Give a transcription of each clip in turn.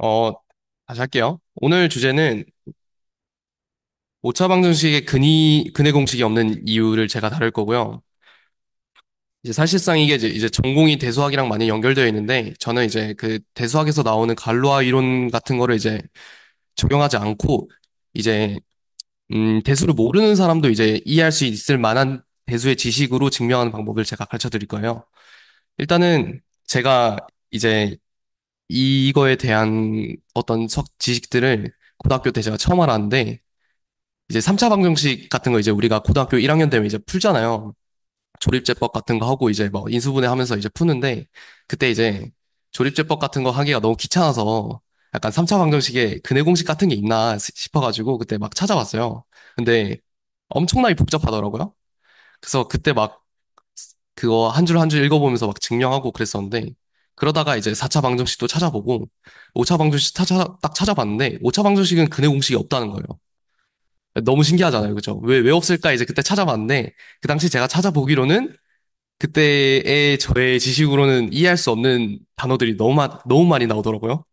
어, 다시 할게요. 오늘 주제는 오차 방정식의 근의 공식이 없는 이유를 제가 다룰 거고요. 이제 사실상 이게 이제 전공이 대수학이랑 많이 연결되어 있는데, 저는 이제 그 대수학에서 나오는 갈로아 이론 같은 거를 이제 적용하지 않고, 이제, 대수를 모르는 사람도 이제 이해할 수 있을 만한 대수의 지식으로 증명하는 방법을 제가 가르쳐 드릴 거예요. 일단은 제가 이제 이거에 대한 어떤 지식들을 고등학교 때 제가 처음 알았는데, 이제 3차 방정식 같은 거 이제 우리가 고등학교 1학년 되면 이제 풀잖아요. 조립제법 같은 거 하고 이제 뭐 인수분해 하면서 이제 푸는데 그때 이제 조립제법 같은 거 하기가 너무 귀찮아서 약간 3차 방정식에 근해 공식 같은 게 있나 싶어가지고 그때 막 찾아봤어요. 근데 엄청나게 복잡하더라고요. 그래서 그때 막 그거 한 줄 한 줄 읽어보면서 막 증명하고 그랬었는데 그러다가 이제 4차 방정식도 찾아보고 5차 방정식 딱 찾아봤는데 5차 방정식은 근해 공식이 없다는 거예요. 너무 신기하잖아요. 그죠? 왜 없을까? 이제 그때 찾아봤는데, 그 당시 제가 찾아보기로는, 그때의 저의 지식으로는 이해할 수 없는 단어들이 너무 많이 나오더라고요.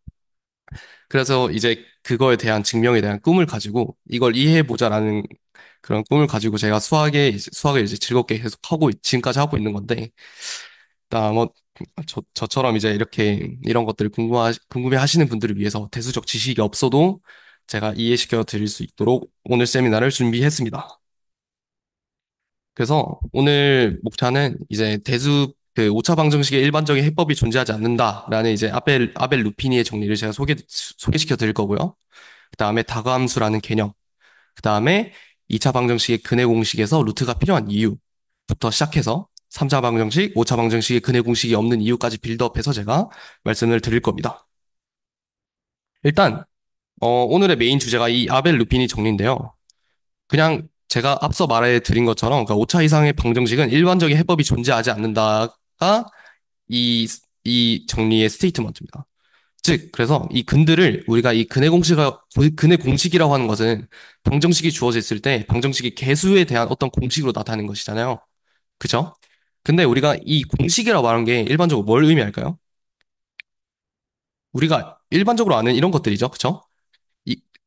그래서 이제 그거에 대한 증명에 대한 꿈을 가지고, 이걸 이해해보자라는 그런 꿈을 가지고 제가 수학을 이제 즐겁게 계속 지금까지 하고 있는 건데, 뭐, 저처럼 이제 이렇게 이런 것들을 궁금해 하시는 분들을 위해서 대수적 지식이 없어도 제가 이해시켜 드릴 수 있도록 오늘 세미나를 준비했습니다. 그래서 오늘 목차는 이제 그 오차 방정식의 일반적인 해법이 존재하지 않는다라는 이제 아벨 루피니의 정리를 제가 소개시켜 드릴 거고요. 그 다음에 다감함수라는 개념, 그 다음에 2차 방정식의 근해 공식에서 루트가 필요한 이유부터 시작해서 3차 방정식, 5차 방정식의 근해 공식이 없는 이유까지 빌드업해서 제가 말씀을 드릴 겁니다. 일단 오늘의 메인 주제가 이 아벨 루피니 정리인데요. 그냥 제가 앞서 말해 드린 것처럼 그러니까 5차 이상의 방정식은 일반적인 해법이 존재하지 않는다가 이, 이 정리의 스테이트먼트입니다. 즉, 그래서 이 근들을 우리가 이 근의 공식이라고 하는 것은 방정식이 주어져 있을 때 방정식의 개수에 대한 어떤 공식으로 나타내는 것이잖아요. 그죠? 근데 우리가 이 공식이라고 말하는 게 일반적으로 뭘 의미할까요? 우리가 일반적으로 아는 이런 것들이죠. 그죠?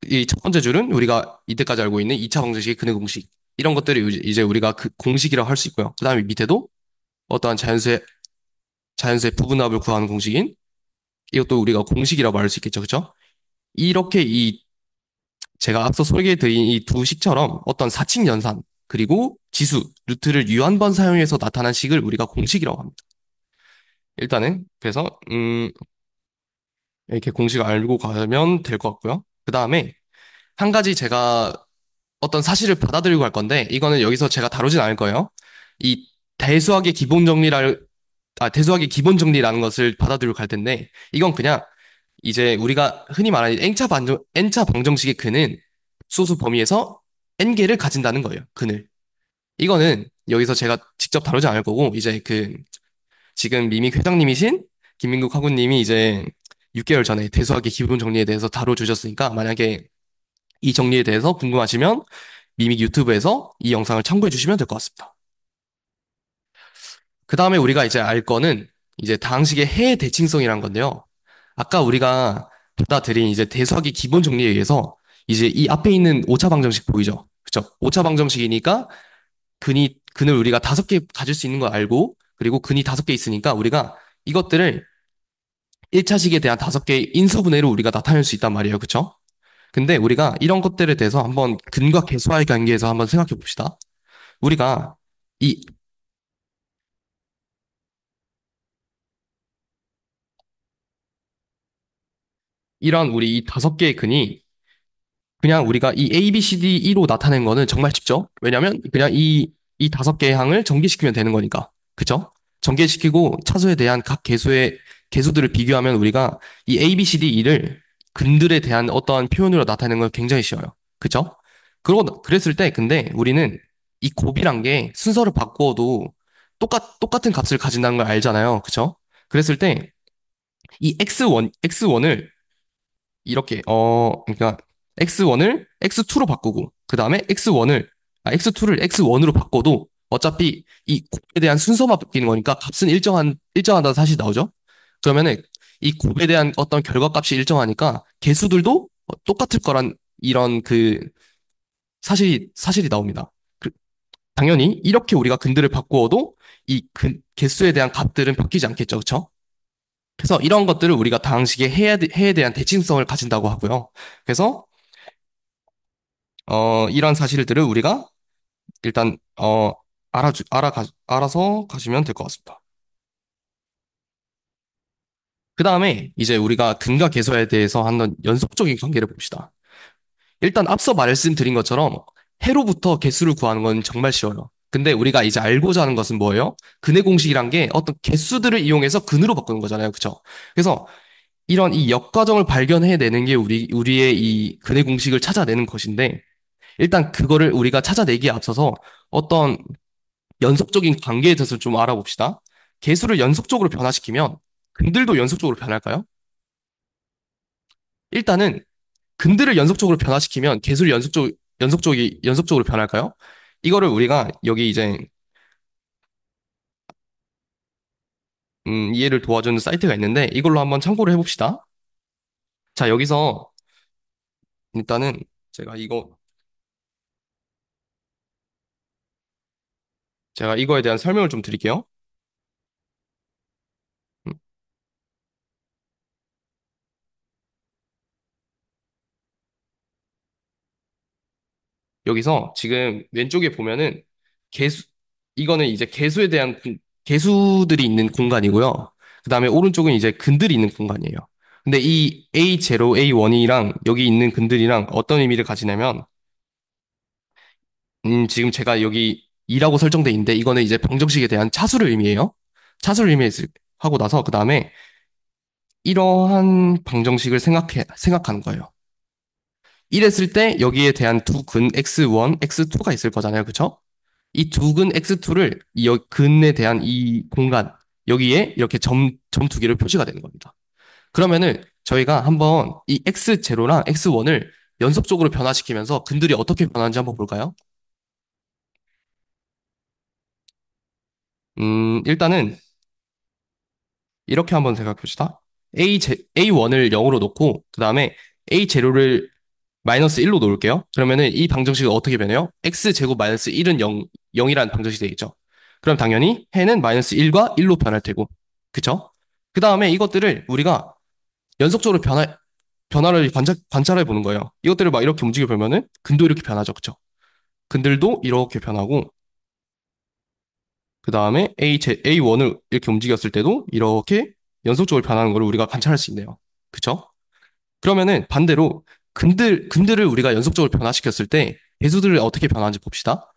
이 첫 번째 줄은 우리가 이때까지 알고 있는 2차 방정식의 근의 공식. 이런 것들을 이제 우리가 그 공식이라고 할 수 있고요. 그 다음에 밑에도 어떠한 자연수의 부분합을 구하는 공식인 이것도 우리가 공식이라고 말할 수 있겠죠. 그죠? 이렇게 제가 앞서 소개해드린 이 두 식처럼 어떤 사칙 연산 그리고 지수, 루트를 유한번 사용해서 나타난 식을 우리가 공식이라고 합니다. 일단은 그래서 이렇게 공식을 알고 가면 될 것 같고요. 그 다음에 한 가지 제가 어떤 사실을 받아들이고 갈 건데 이거는 여기서 제가 다루진 않을 거예요. 이 대수학의 기본 정리를 대수학의 기본 정리라는 것을 받아들이고 갈 텐데 이건 그냥 이제 우리가 흔히 말하는 N차 방정식의 근은 소수 범위에서 N개를 가진다는 거예요. 근을. 이거는 여기서 제가 직접 다루지 않을 거고 이제 지금 미믹 회장님이신 김민국 학우님이 이제 6개월 전에 대수학의 기본 정리에 대해서 다뤄주셨으니까 만약에 이 정리에 대해서 궁금하시면 미믹 유튜브에서 이 영상을 참고해 주시면 될 것 같습니다. 그 다음에 우리가 이제 알 거는 이제 다항식의 해의 대칭성이란 건데요. 아까 우리가 받아들인 이제 대수학의 기본 정리에 의해서 이제 이 앞에 있는 오차 방정식 보이죠? 그쵸? 오차 방정식이니까 근을 우리가 5개 가질 수 있는 걸 알고 그리고 근이 5개 있으니까 우리가 이것들을 1차식에 대한 5개의 인수분해로 우리가 나타낼 수 있단 말이에요. 그쵸? 근데 우리가 이런 것들에 대해서 한번 근과 계수와의 관계에서 한번 생각해 봅시다. 우리가 이 이런 우리 이 5개의 근이 그냥 우리가 이 A, B, C, D, E로 나타낸 거는 정말 쉽죠? 왜냐면 그냥 이 5개의 항을 전개시키면 되는 거니까. 그쵸? 전개시키고 차수에 대한 각 개수들을 비교하면 우리가 이 A, B, C, D, E를 근들에 대한 어떠한 표현으로 나타내는 건 굉장히 쉬워요. 그쵸? 그랬을 때 근데 우리는 이 곱이란 게 순서를 바꾸어도 똑같은 값을 가진다는 걸 알잖아요. 그쵸? 그랬을 때 이 X1을 이렇게 그러니까 X1을 X2로 바꾸고 그다음에 X2를 X1으로 바꿔도 어차피 이 곱에 대한 순서만 바뀌는 거니까 값은 일정하다는 사실이 나오죠. 그러면은 이 곱에 대한 어떤 결과값이 일정하니까 개수들도 똑같을 거란 이런 그 사실이 나옵니다. 당연히 이렇게 우리가 근들을 바꾸어도 개수에 대한 값들은 바뀌지 않겠죠. 그렇죠? 그래서 이런 것들을 우리가 다항식의 해에 대한 대칭성을 가진다고 하고요. 그래서 이런 사실들을 우리가 일단 알아서 가시면 될 것 같습니다. 그 다음에 이제 우리가 근과 계수에 대해서 한번 연속적인 관계를 봅시다. 일단 앞서 말씀드린 것처럼 해로부터 개수를 구하는 건 정말 쉬워요. 근데 우리가 이제 알고자 하는 것은 뭐예요? 근의 공식이란 게 어떤 개수들을 이용해서 근으로 바꾸는 거잖아요. 그쵸? 그래서 이런 이 역과정을 발견해내는 게 우리의 이 근의 공식을 찾아내는 것인데, 일단 그거를 우리가 찾아내기에 앞서서 어떤 연속적인 관계에 대해서 좀 알아봅시다. 개수를 연속적으로 변화시키면 근들도 연속적으로 변할까요? 일단은 근들을 연속적으로 변화시키면 개수를 연속적으로 변할까요? 이거를 우리가 여기 이제 이해를 도와주는 사이트가 있는데 이걸로 한번 참고를 해봅시다. 자, 여기서 일단은 제가 이거 제가 이거에 대한 설명을 좀 드릴게요. 음, 여기서 지금 왼쪽에 보면은 개수 이거는 이제 개수들이 있는 공간이고요. 그다음에 오른쪽은 이제 근들이 있는 공간이에요. 근데 이 A0, A1이랑 여기 있는 근들이랑 어떤 의미를 가지냐면 지금 제가 여기 2라고 설정돼 있는데 이거는 이제 방정식에 대한 차수를 의미해요. 차수를 하고 나서 그 다음에 이러한 방정식을 생각하는 거예요. 이랬을 때 여기에 대한 두 근 x1, x2가 있을 거잖아요. 그쵸? 이 두 근 x2를 이 근에 대한 이 공간, 여기에 이렇게 점 두 개를 표시가 되는 겁니다. 그러면은 저희가 한번 이 x0랑 x1을 연속적으로 변화시키면서 근들이 어떻게 변하는지 한번 볼까요? 일단은 이렇게 한번 생각해 봅시다. A1을 0으로 놓고, 그 다음에 A0를 마이너스 1로 놓을게요. 그러면은 이 방정식은 어떻게 변해요? X제곱 마이너스 1은 0이라는 방정식이 되겠죠. 그럼 당연히 해는 마이너스 1과 1로 변할 테고. 그쵸? 그 다음에 이것들을 우리가 연속적으로 변화를 관찰해 보는 거예요. 이것들을 막 이렇게 움직여 보면은 근도 이렇게 변하죠. 그쵸? 근들도 이렇게 변하고, 그 다음에 A1을 이렇게 움직였을 때도 이렇게 연속적으로 변하는 걸 우리가 관찰할 수 있네요. 그쵸? 그러면은 반대로 근들을 우리가 연속적으로 변화시켰을 때 배수들을 어떻게 변하는지 봅시다.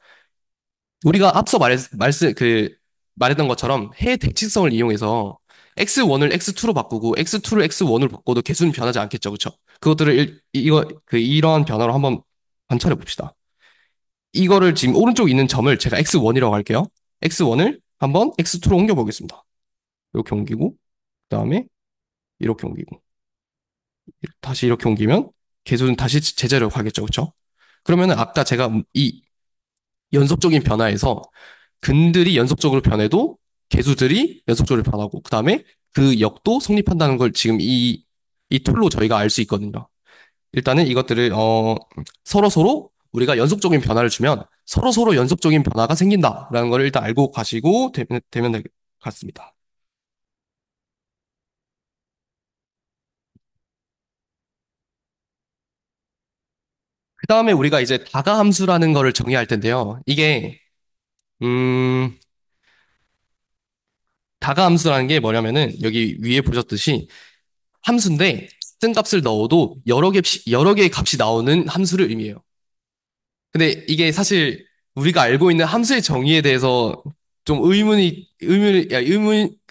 우리가 앞서 말했던 것처럼 해 대칭성을 이용해서 x1을 x2로 바꾸고 x2를 x1으로 바꿔도 개수는 변하지 않겠죠. 그쵸? 그것들을 이러한 변화로 한번 관찰해 봅시다. 이거를 지금 오른쪽에 있는 점을 제가 x1이라고 할게요. x1을 한번 x2로 옮겨 보겠습니다. 이렇게 옮기고, 그 다음에 이렇게 옮기고, 다시 이렇게 옮기면 개수는 다시 제자리로 가겠죠. 그쵸? 그러면은 아까 제가 이 연속적인 변화에서 근들이 연속적으로 변해도 개수들이 연속적으로 변하고, 그 다음에 그 역도 성립한다는 걸 지금 이 툴로 저희가 알 수 있거든요. 일단은 이것들을, 서로 우리가 연속적인 변화를 주면 서로 연속적인 변화가 생긴다라는 걸 일단 알고 가시고 되면 될 것 같습니다. 그 다음에 우리가 이제 다가함수라는 거를 정의할 텐데요. 음, 다가함수라는 게 뭐냐면은 여기 위에 보셨듯이 함수인데 같은 값을 넣어도 여러 개의 값이 나오는 함수를 의미해요. 근데 이게 사실 우리가 알고 있는 함수의 정의에 대해서 좀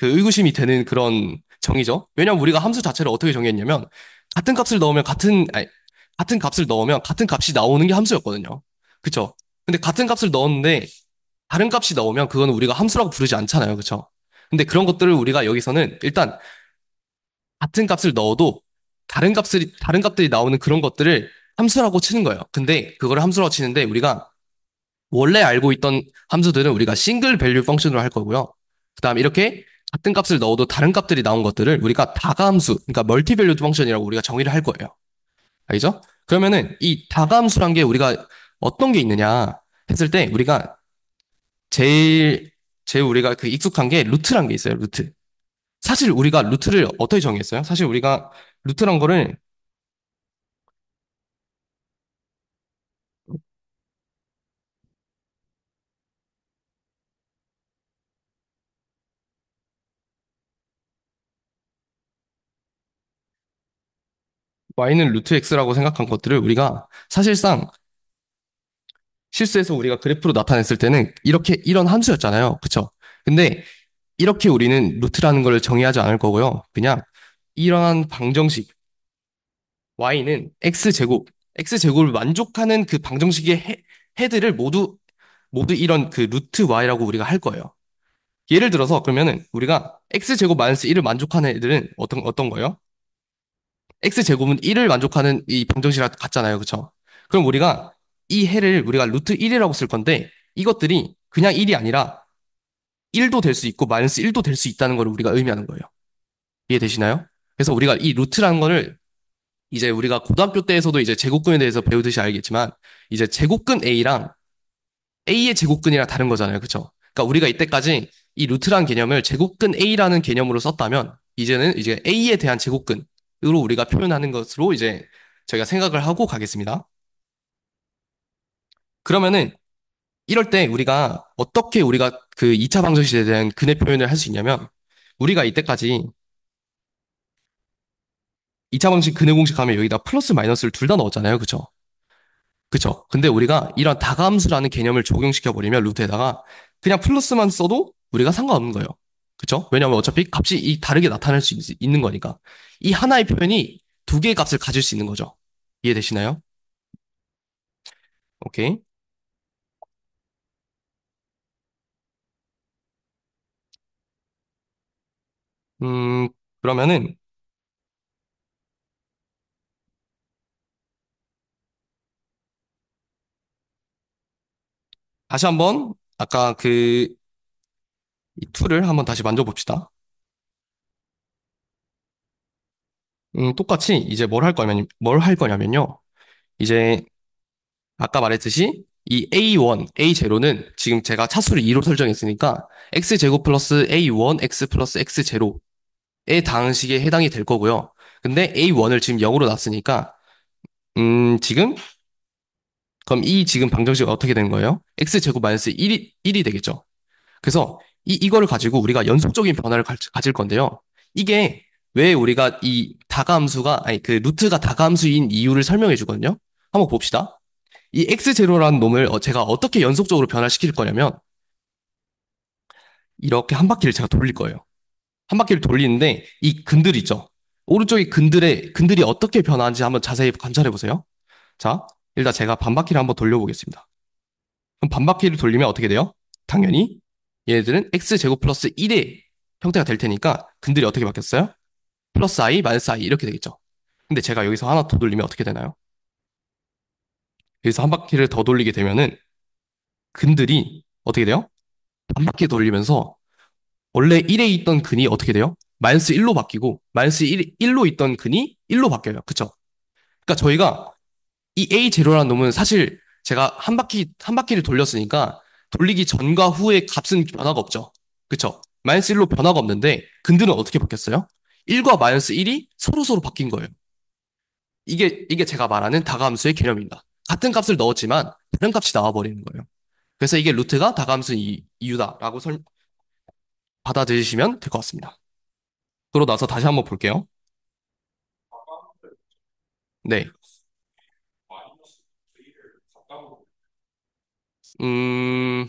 의구심이 되는 그런 정의죠. 왜냐면 우리가 함수 자체를 어떻게 정의했냐면 같은 값을 넣으면 같은 값이 나오는 게 함수였거든요. 그쵸? 근데 같은 값을 넣었는데 다른 값이 나오면 그거는 우리가 함수라고 부르지 않잖아요. 그쵸? 근데 그런 것들을 우리가 여기서는 일단 같은 값을 넣어도 다른 값들이 나오는 그런 것들을 함수라고 치는 거예요. 근데 그거를 함수라고 치는데 우리가 원래 알고 있던 함수들은 우리가 싱글 밸류 펑션으로 할 거고요. 그다음에 이렇게 같은 값을 넣어도 다른 값들이 나온 것들을 우리가 다감수, 그러니까 멀티밸류드 펑션이라고 우리가 정의를 할 거예요. 알죠? 그러면은 이 다감수란 게 우리가 어떤 게 있느냐 했을 때 우리가 제일 제일 우리가 그 익숙한 게 루트란 게 있어요. 루트. 사실 우리가 루트를 어떻게 정의했어요? 사실 우리가 루트란 거를 y는 루트 x라고 생각한 것들을 우리가 사실상 실수해서 우리가 그래프로 나타냈을 때는 이렇게 이런 함수였잖아요. 그쵸? 근데 이렇게 우리는 루트라는 걸 정의하지 않을 거고요. 그냥 이러한 방정식 y는 x제곱을 만족하는 그 방정식의 헤드를 모두 이런 그 루트 y라고 우리가 할 거예요. 예를 들어서 그러면은 우리가 x제곱 마이너스 1을 만족하는 애들은 어떤 거예요? x제곱은 1을 만족하는 이 방정식이랑 같잖아요. 그쵸? 그럼 우리가 이 해를 우리가 루트 1이라고 쓸 건데 이것들이 그냥 1이 아니라 1도 될 수 있고 마이너스 1도 될 수 있다는 걸 우리가 의미하는 거예요. 이해되시나요? 그래서 우리가 이 루트라는 거를 이제 우리가 고등학교 때에서도 이제 제곱근에 대해서 배우듯이 알겠지만 이제 제곱근 A랑 A의 제곱근이랑 다른 거잖아요. 그쵸? 그러니까 우리가 이때까지 이 루트라는 개념을 제곱근 A라는 개념으로 썼다면 이제는 이제 A에 대한 제곱근으로 우리가 표현하는 것으로 이제 저희가 생각을 하고 가겠습니다. 그러면은 이럴 때 우리가 어떻게 우리가 그 2차 방정식에 대한 근의 표현을 할 수 있냐면 우리가 이때까지 2차 방식 근의 공식 하면 여기다 플러스 마이너스를 둘 다 넣었잖아요. 그쵸? 그쵸? 근데 우리가 이런 다감수라는 개념을 적용시켜 버리면 루트에다가 그냥 플러스만 써도 우리가 상관없는 거예요. 그쵸? 왜냐하면 어차피 값이 다르게 나타날 수 있는 거니까. 이 하나의 표현이 두 개의 값을 가질 수 있는 거죠. 이해되시나요? 오케이. 음, 그러면은 다시 한번 아까 그 이 툴을 한번 다시 만져봅시다. 똑같이 이제 뭘 할 거냐면요. 이제 아까 말했듯이 이 A1, A0는 지금 제가 차수를 2로 설정했으니까 X제곱 플러스 A1, X 플러스 X0의 방식에 해당이 될 거고요. 근데 A1을 지금 0으로 놨으니까 지금 그럼 이 지금 방정식은 어떻게 되는 거예요? X제곱 마이너스 1이 되겠죠. 그래서 이거를 가지고 우리가 연속적인 변화를 가질 건데요. 이게 왜 우리가 이 다가함수가 아니 그 루트가 다가함수인 이유를 설명해 주거든요. 한번 봅시다. 이 X0라는 놈을 제가 어떻게 연속적으로 변화시킬 거냐면 이렇게 한 바퀴를 제가 돌릴 거예요. 한 바퀴를 돌리는데 이 근들 있죠. 오른쪽에 근들이 어떻게 변하는지 한번 자세히 관찰해 보세요. 자, 일단 제가 반 바퀴를 한번 돌려보겠습니다. 그럼 반 바퀴를 돌리면 어떻게 돼요? 당연히 얘네들은 x제곱 플러스 1의 형태가 될 테니까 근들이 어떻게 바뀌었어요? 플러스 i, 마이너스 i 이렇게 되겠죠. 근데 제가 여기서 하나 더 돌리면 어떻게 되나요? 여기서 한 바퀴를 더 돌리게 되면은 근들이 어떻게 돼요? 반 바퀴 돌리면서 원래 1에 있던 근이 어떻게 돼요? 마이너스 1로 바뀌고 마이너스 1로 있던 근이 1로 바뀌어요. 그쵸? 그러니까 저희가 이 A0라는 놈은 사실 제가 한 바퀴를 돌렸으니까 돌리기 전과 후의 값은 변화가 없죠. 그쵸? 마이너스 1로 변화가 없는데 근들은 어떻게 바뀌었어요? 1과 마이너스 1이 서로서로 바뀐 거예요. 이게 제가 말하는 다가함수의 개념입니다. 같은 값을 넣었지만 다른 값이 나와버리는 거예요. 그래서 이게 루트가 다가함수 이유다라고 받아들이시면 될 것 같습니다. 그러고 나서 다시 한번 볼게요. 네. 음,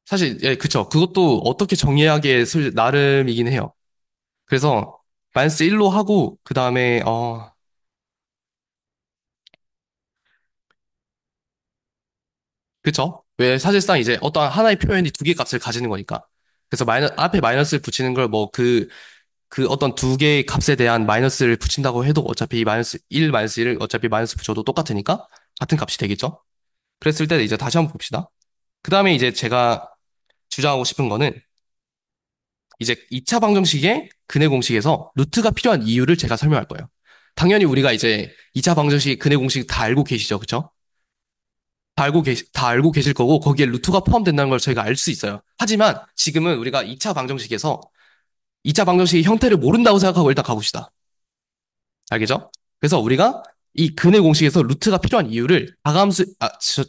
사실, 예, 그쵸. 그것도 어떻게 정의하기에 나름이긴 해요. 그래서, 마이너스 1로 하고, 그 다음에, 그쵸. 왜, 사실상 이제 어떠한 하나의 표현이 두 개의 값을 가지는 거니까. 그래서 앞에 마이너스를 붙이는 걸 뭐, 그 어떤 두 개의 값에 대한 마이너스를 붙인다고 해도 어차피 마이너스 1, 마이너스 1을 어차피 마이너스 붙여도 똑같으니까, 같은 값이 되겠죠. 그랬을 때 이제 다시 한번 봅시다. 그 다음에 이제 제가 주장하고 싶은 거는 이제 2차 방정식의 근해 공식에서 루트가 필요한 이유를 제가 설명할 거예요. 당연히 우리가 이제 2차 방정식 근해 공식 다 알고 계시죠, 그쵸? 다 알고 계실 거고 거기에 루트가 포함된다는 걸 저희가 알 수 있어요. 하지만 지금은 우리가 2차 방정식에서 2차 방정식의 형태를 모른다고 생각하고 일단 가봅시다. 알겠죠? 그래서 우리가 이 근해 공식에서 루트가 필요한 이유를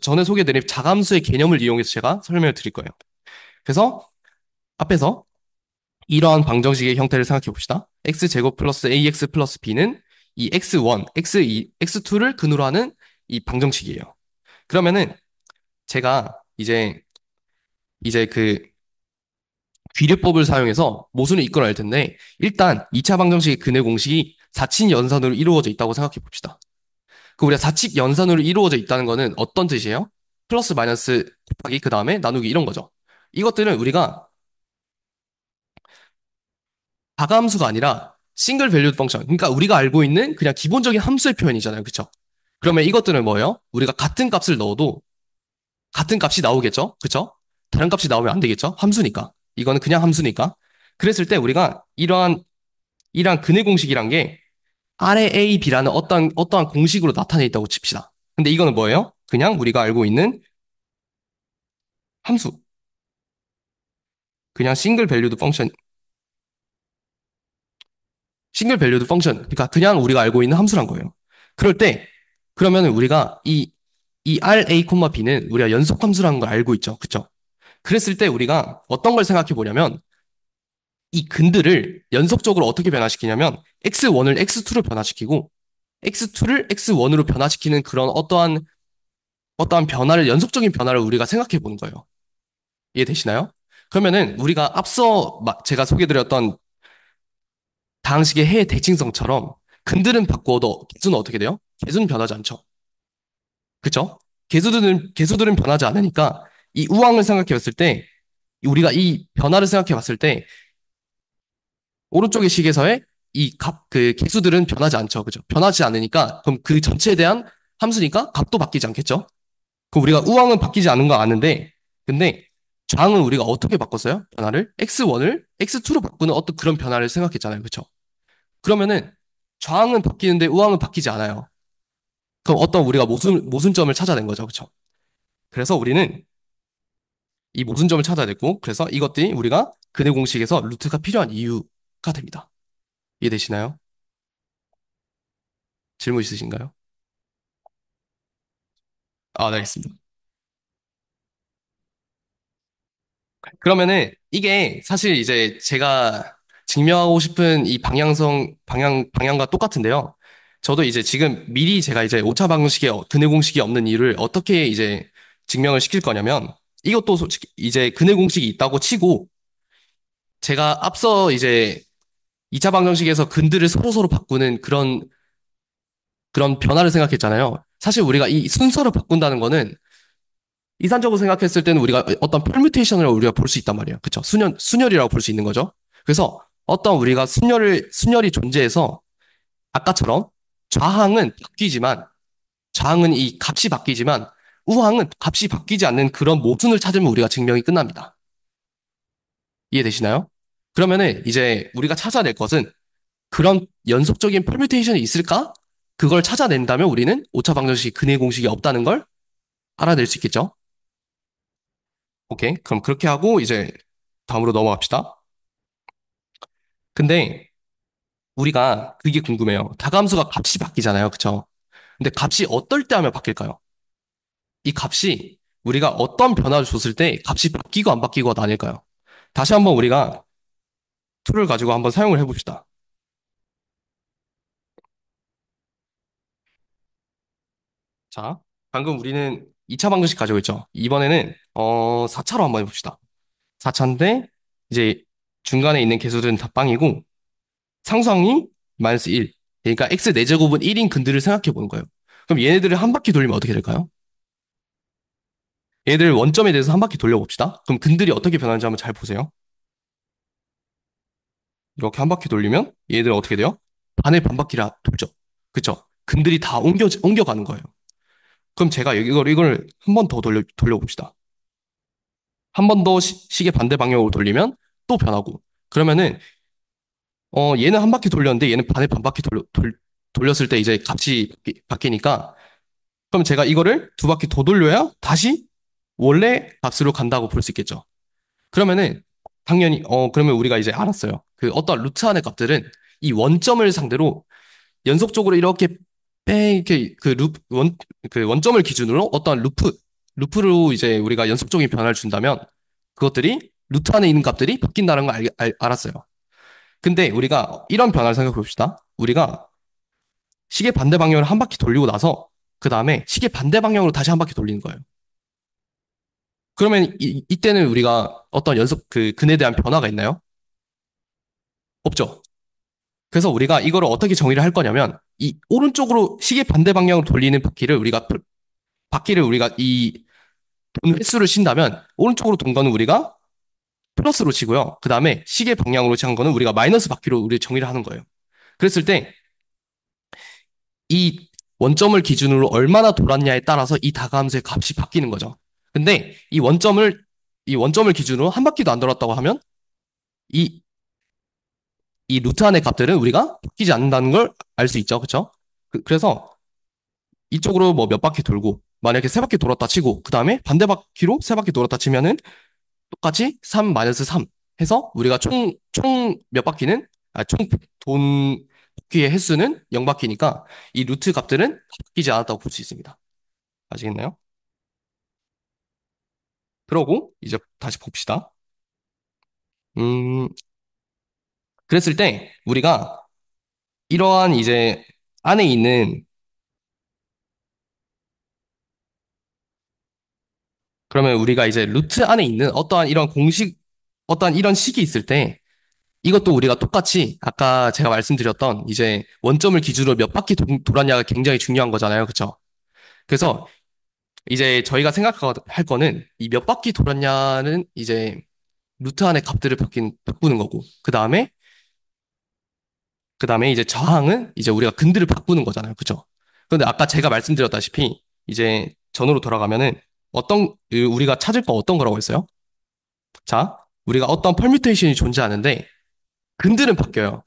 전에 소개해드린 자감수의 개념을 이용해서 제가 설명을 드릴 거예요. 그래서 앞에서 이러한 방정식의 형태를 생각해 봅시다. x제곱 플러스 ax 플러스 b는 이 x1, x2, x2를 근으로 하는 이 방정식이에요. 그러면은 제가 이제 그 귀류법을 사용해서 모순을 이끌어낼 텐데 일단 2차 방정식의 근해 공식이 사칙 연산으로 이루어져 있다고 생각해 봅시다. 그 우리가 사칙 연산으로 이루어져 있다는 거는 어떤 뜻이에요? 플러스 마이너스 곱하기 그 다음에 나누기 이런 거죠. 이것들은 우리가 다가함수가 아니라 싱글 밸류드 펑션. 그러니까 우리가 알고 있는 그냥 기본적인 함수의 표현이잖아요. 그쵸? 그러면 이것들은 뭐예요? 우리가 같은 값을 넣어도 같은 값이 나오겠죠? 그쵸? 다른 값이 나오면 안 되겠죠? 함수니까. 이거는 그냥 함수니까. 그랬을 때 우리가 이러한 근해 공식이란 게 아래 A, B라는 어떠한 공식으로 나타내 있다고 칩시다. 근데 이거는 뭐예요? 그냥 우리가 알고 있는 함수. 그냥 싱글 밸류드 펑션. 그러니까 그냥 우리가 알고 있는 함수란 거예요. 그럴 때, 그러면 우리가 이 RA, B는 우리가 연속 함수라는 걸 알고 있죠. 그쵸? 그랬을 때 우리가 어떤 걸 생각해 보냐면, 이 근들을 연속적으로 어떻게 변화시키냐면, X1을 X2로 변화시키고, X2를 X1으로 변화시키는 그런 어떠한 변화를, 연속적인 변화를 우리가 생각해 보는 거예요. 이해되시나요? 그러면은 우리가 앞서 제가 소개드렸던 다항식의 해 대칭성처럼 근들은 바꾸어도 개수는 어떻게 돼요? 개수는 변하지 않죠. 그쵸? 개수들은 변하지 않으니까 이 우항을 생각해 봤을 때 우리가 이 변화를 생각해 봤을 때 오른쪽의 식에서의 그 개수들은 변하지 않죠. 그죠? 변하지 않으니까 그럼 그 전체에 대한 함수니까 값도 바뀌지 않겠죠? 그럼 우리가 우항은 바뀌지 않은 거 아는데 근데 좌항은 우리가 어떻게 바꿨어요? 변화를 x1을 x2로 바꾸는 어떤 그런 변화를 생각했잖아요. 그쵸? 그러면은 좌항은 바뀌는데 우항은 바뀌지 않아요. 그럼 어떤 우리가 모순점을 찾아낸 거죠. 그쵸? 그래서 우리는 이 모순점을 찾아냈고, 그래서 이것들이 우리가 근해 공식에서 루트가 필요한 이유가 됩니다. 이해되시나요? 질문 있으신가요? 아, 네, 알겠습니다. 그러면은 이게 사실 이제 제가 증명하고 싶은 이 방향과 똑같은데요. 저도 이제 지금 미리 제가 이제 오차 방정식에 근해 공식이 없는 이유를 어떻게 이제 증명을 시킬 거냐면 이것도 솔직히 이제 근해 공식이 있다고 치고 제가 앞서 이제 2차 방정식에서 근들을 서로서로 바꾸는 그런 변화를 생각했잖아요. 사실 우리가 이 순서를 바꾼다는 거는 이산적으로 생각했을 때는 우리가 어떤 퍼뮤테이션을 우리가 볼 수 있단 말이에요. 그쵸? 순열이라고 볼 수 있는 거죠. 그래서 어떤 우리가 순열이 존재해서 아까처럼 좌항은 바뀌지만, 좌항은 이 값이 바뀌지만, 우항은 값이 바뀌지 않는 그런 모순을 찾으면 우리가 증명이 끝납니다. 이해되시나요? 그러면은 이제 우리가 찾아낼 것은 그런 연속적인 퍼뮤테이션이 있을까? 그걸 찾아낸다면 우리는 오차 방정식 근해 공식이 없다는 걸 알아낼 수 있겠죠? 오케이. 그럼 그렇게 하고 이제 다음으로 넘어갑시다. 근데 우리가 그게 궁금해요. 다감수가 값이 바뀌잖아요. 그쵸? 근데 값이 어떨 때 하면 바뀔까요? 이 값이 우리가 어떤 변화를 줬을 때 값이 바뀌고 안 바뀌고 나뉠까요? 다시 한번 우리가 툴을 가지고 한번 사용을 해봅시다. 자, 방금 우리는 2차 방정식 가지고 있죠. 이번에는 4차로 한번 해봅시다. 4차인데 이제 중간에 있는 개수들은 다 빵이고 상수항이 마이너스 1. 그러니까 x 4제곱은 1인 근들을 생각해 보는 거예요. 그럼 얘네들을 한 바퀴 돌리면 어떻게 될까요? 얘들 원점에 대해서 한 바퀴 돌려봅시다. 그럼 근들이 어떻게 변하는지 한번 잘 보세요. 이렇게 한 바퀴 돌리면 얘들 어떻게 돼요? 반의 반 바퀴라 돌죠. 그쵸? 근들이 다 옮겨가는 거예요. 그럼 제가 이걸 한 번 더 돌려봅시다. 한 번 더 시계 반대 방향으로 돌리면 또 변하고. 그러면은, 얘는 한 바퀴 돌렸는데 얘는 반 바퀴 돌렸을 때 이제 값이 바뀌니까 그럼 제가 이거를 두 바퀴 더 돌려야 다시 원래 값으로 간다고 볼 수 있겠죠. 그러면은 당연히 그러면 우리가 이제 알았어요. 그 어떤 루트 안의 값들은 이 원점을 상대로 연속적으로 이렇게 이렇게 그 원점을 기준으로 어떤 루프로 이제 우리가 연속적인 변화를 준다면 그것들이 루트 안에 있는 값들이 바뀐다는 걸 알았어요. 근데 우리가 이런 변화를 생각해 봅시다. 우리가 시계 반대 방향으로 한 바퀴 돌리고 나서 그 다음에 시계 반대 방향으로 다시 한 바퀴 돌리는 거예요. 그러면 이때는 우리가 어떤 연속 그 근에 대한 변화가 있나요? 없죠. 그래서 우리가 이거를 어떻게 정의를 할 거냐면 이 오른쪽으로 시계 반대 방향으로 돌리는 바퀴를 우리가 이 돈 횟수를 쉰다면 오른쪽으로 돈 거는 우리가 플러스로 치고요. 그 다음에 시계 방향으로 친 거는 우리가 마이너스 바퀴로 우리 정의를 하는 거예요. 그랬을 때 이 원점을 기준으로 얼마나 돌았냐에 따라서 이 다가함수의 값이 바뀌는 거죠. 근데 이 원점을 기준으로 한 바퀴도 안 돌았다고 하면 이, 이 루트 안의 값들은 우리가 바뀌지 않는다는 걸 알 수 있죠. 그렇죠? 그래서 이쪽으로 뭐 몇 바퀴 돌고 만약에 세 바퀴 돌았다 치고 그 다음에 반대 바퀴로 세 바퀴 돌았다 치면은 똑같이 3 마이너스 3 해서 우리가 총 몇 바퀴는 총 돈 바퀴의 횟수는 0바퀴니까 이 루트 값들은 바뀌지 않았다고 볼 수 있습니다. 아시겠나요? 그러고 이제 다시 봅시다. 음, 그랬을 때 우리가 이러한 이제 안에 있는 그러면 우리가 이제 루트 안에 있는 어떠한 이런 식이 있을 때 이것도 우리가 똑같이 아까 제가 말씀드렸던 이제 원점을 기준으로 몇 바퀴 돌았냐가 굉장히 중요한 거잖아요. 그쵸? 그래서 이제 저희가 생각할 거는 이 몇 바퀴 돌았냐는 이제 루트 안의 값들을 바꾸는 거고 그 다음에 이제 저항은 이제 우리가 근들을 바꾸는 거잖아요. 그죠? 근데 아까 제가 말씀드렸다시피 이제 전으로 돌아가면은 우리가 찾을 건 어떤 거라고 했어요? 자, 우리가 어떤 퍼뮤테이션이 존재하는데 근들은 바뀌어요.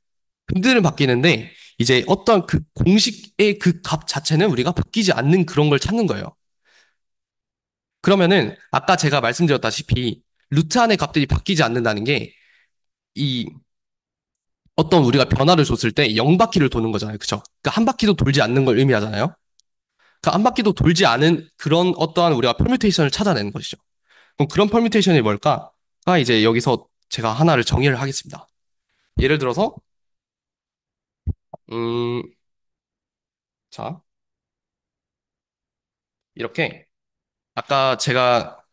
근들은 바뀌는데 이제 어떤 그 공식의 그 값 자체는 우리가 바뀌지 않는 그런 걸 찾는 거예요. 그러면은 아까 제가 말씀드렸다시피 루트 안의 값들이 바뀌지 않는다는 게 이 어떤 우리가 변화를 줬을 때 0바퀴를 도는 거잖아요. 그죠? 그러니까 한 바퀴도 돌지 않는 걸 의미하잖아요. 그러니까 한 바퀴도 돌지 않은 그런 어떠한 우리가 퍼뮤테이션을 찾아내는 것이죠. 그럼 그런 퍼뮤테이션이 뭘까?가 이제 여기서 제가 하나를 정의를 하겠습니다. 예를 들어서 음, 자, 이렇게 아까 제가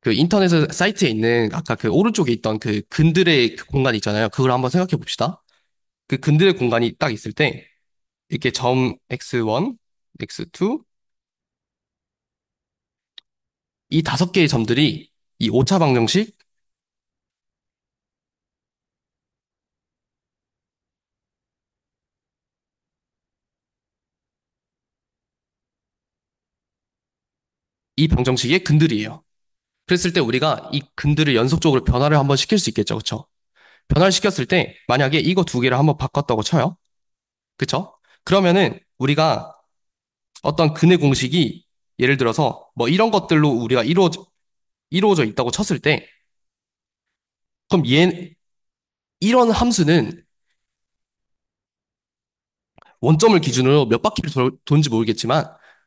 그 인터넷 사이트에 있는 아까 그 오른쪽에 있던 그 근들의 그 공간 있잖아요. 그걸 한번 생각해 봅시다. 그 근들의 공간이 딱 있을 때 이렇게 점 x1, x2 이 다섯 개의 점들이 이 오차 방정식 이 방정식의 근들이에요. 그랬을 때 우리가 이 근들을 연속적으로 변화를 한번 시킬 수 있겠죠. 그쵸? 변화를 시켰을 때 만약에 이거 두 개를 한번 바꿨다고 쳐요. 그쵸? 그러면은 우리가 어떤 근의 공식이 예를 들어서 뭐 이런 것들로 우리가 이루어져 있다고 쳤을 때 그럼 이런 함수는 원점을 기준으로 몇 바퀴를 도는지 모르겠지만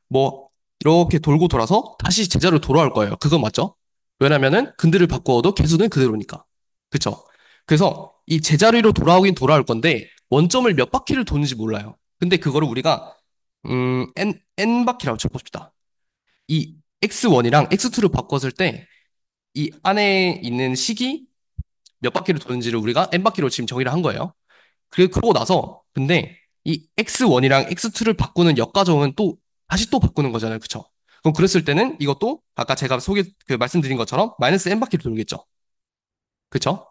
뭐 이렇게 돌고 돌아서 다시 제자로 돌아올 거예요. 그건 맞죠? 왜냐면은 근들을 바꾸어도 개수는 그대로니까. 그쵸? 그래서 이 제자리로 돌아오긴 돌아올 건데 원점을 몇 바퀴를 도는지 몰라요. 근데 그거를 우리가 n 바퀴라고 쳐봅시다. 이 x1이랑 x2를 바꿨을 때 이 안에 있는 식이 몇 바퀴를 도는지를 우리가 n 바퀴로 지금 정의를 한 거예요. 그러고 나서 근데 이 x1이랑 x2를 바꾸는 역과정은 또 다시 또 바꾸는 거잖아요. 그쵸? 그럼 그랬을 때는 이것도 아까 제가 말씀드린 것처럼 마이너스 n 바퀴를 돌겠죠. 그쵸?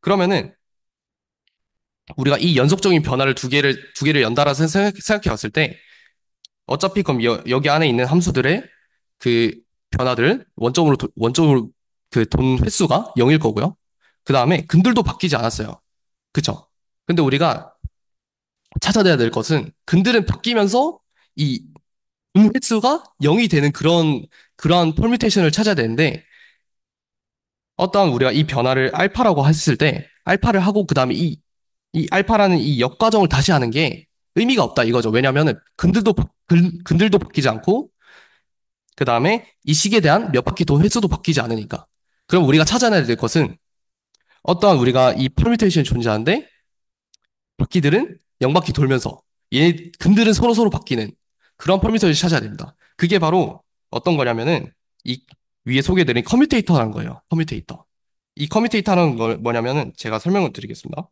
그러면은 우리가 이 연속적인 변화를 두 개를 연달아서 생각해 봤을 때 어차피 그럼 여기 안에 있는 함수들의 그 변화들 원점으로 그 돈 횟수가 0일 거고요. 그 다음에 근들도 바뀌지 않았어요. 그쵸? 근데 우리가 찾아내야 될 것은 근들은 바뀌면서 이 횟수가 0이 되는 그러한 퍼뮤테이션을 찾아야 되는데 어떠한 우리가 이 변화를 알파라고 했을 때 알파를 하고 그 다음에 이 알파라는 이 역과정을 다시 하는 게 의미가 없다 이거죠. 왜냐면은 근들도 바뀌지 않고 그 다음에 이 식에 대한 몇 바퀴 돈 횟수도 바뀌지 않으니까. 그럼 우리가 찾아내야 될 것은 어떠한 우리가 이 퍼뮤테이션이 존재하는데 바퀴들은 0바퀴 돌면서 얘 근들은 서로 바뀌는 그런 퍼뮤테이션을 찾아야 됩니다. 그게 바로 어떤 거냐면은 이 위에 소개해드린 커뮤테이터라는 거예요. 커뮤테이터. 이 커뮤테이터는 뭐냐면은 제가 설명을 드리겠습니다.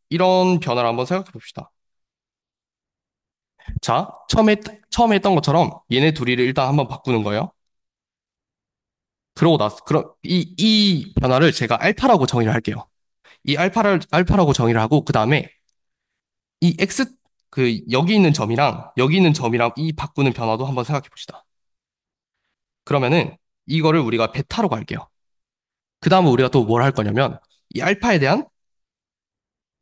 이런 변화를 한번 생각해 봅시다. 자, 처음에 했던 것처럼 얘네 둘이를 일단 한번 바꾸는 거예요. 그러고 나서, 이 변화를 제가 알파라고 정의를 할게요. 이 알파라고 정의를 하고, 그 다음에 이 여기 있는 점이랑 여기 있는 점이랑 이 바꾸는 변화도 한번 생각해 봅시다. 그러면은 이거를 우리가 베타로 할게요. 그 다음에 우리가 또 뭘 할 거냐면, 이 알파에 대한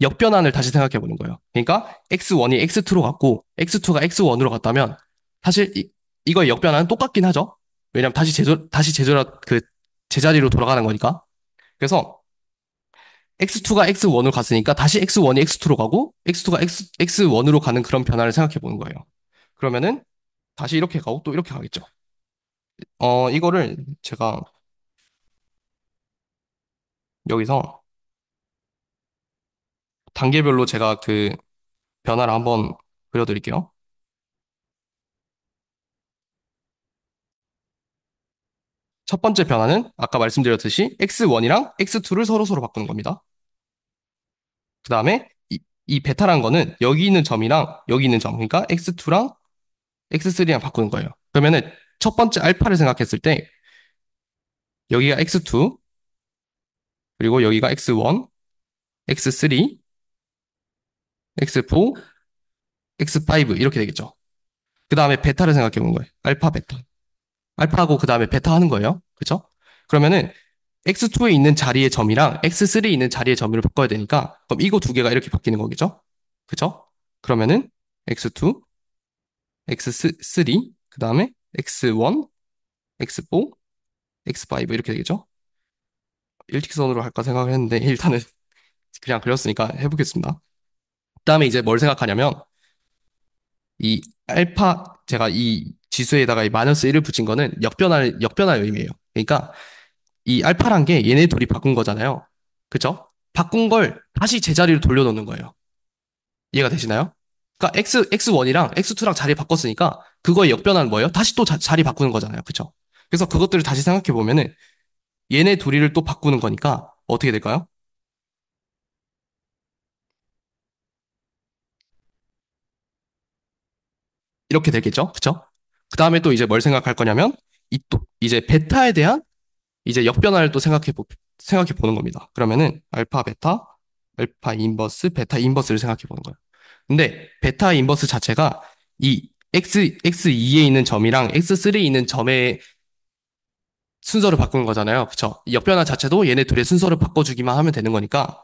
역변환을 다시 생각해 보는 거예요. 그러니까 x1이 x2로 갔고 x2가 x1으로 갔다면 사실 이거의 역변환은 똑같긴 하죠. 왜냐면 다시 제자리로 돌아가는 거니까. 그래서 x2가 x1으로 갔으니까 다시 x1이 x2로 가고 x2가 x1으로 가는 그런 변화를 생각해 보는 거예요. 그러면은 다시 이렇게 가고 또 이렇게 가겠죠. 이거를 제가 여기서 단계별로 제가 그 변화를 한번 그려드릴게요. 첫 번째 변화는 아까 말씀드렸듯이 x1이랑 x2를 서로 바꾸는 겁니다. 그 다음에 이 베타란 거는 여기 있는 점이랑 여기 있는 점, 그러니까 x2랑 x3랑 바꾸는 거예요. 그러면은 첫 번째 알파를 생각했을 때 여기가 x2, 그리고 여기가 x1, x3, x4, x5 이렇게 되겠죠. 그 다음에 베타를 생각해 보는 거예요. 알파, 베타. 알파하고 그 다음에 베타 하는 거예요. 그쵸? 그러면은 x2에 있는 자리의 점이랑 x3에 있는 자리의 점을 바꿔야 되니까 그럼 이거 두 개가 이렇게 바뀌는 거겠죠? 그쵸? 그러면은 x2, x3, 그 다음에 x1, x4, x5 이렇게 되겠죠? 일직선으로 할까 생각을 했는데 일단은 그냥 그렸으니까 해보겠습니다. 그 다음에 이제 뭘 생각하냐면 이 제가 이 지수에다가 이 마이너스 1을 붙인 거는 역변할 의미예요. 그러니까 이 알파란 게 얘네 둘이 바꾼 거잖아요. 그쵸? 바꾼 걸 다시 제자리로 돌려놓는 거예요. 이해가 되시나요? 그러니까 X1이랑 X2랑 자리 바꿨으니까 그거의 역변화는 뭐예요? 다시 또 자리 바꾸는 거잖아요. 그쵸? 그래서 그것들을 다시 생각해 보면은 얘네 둘이를 또 바꾸는 거니까 어떻게 될까요? 이렇게 되겠죠? 그쵸? 그 다음에 또 이제 뭘 생각할 거냐면 이제 베타에 대한 이제 역변화를 또 생각해 보는 겁니다. 그러면은 알파 인버스, 베타 인버스를 생각해 보는 거예요. 근데 베타 인버스 자체가 이 X2에 있는 점이랑 X3에 있는 점의 순서를 바꾸는 거잖아요. 그쵸? 이 역변화 자체도 얘네 둘의 순서를 바꿔주기만 하면 되는 거니까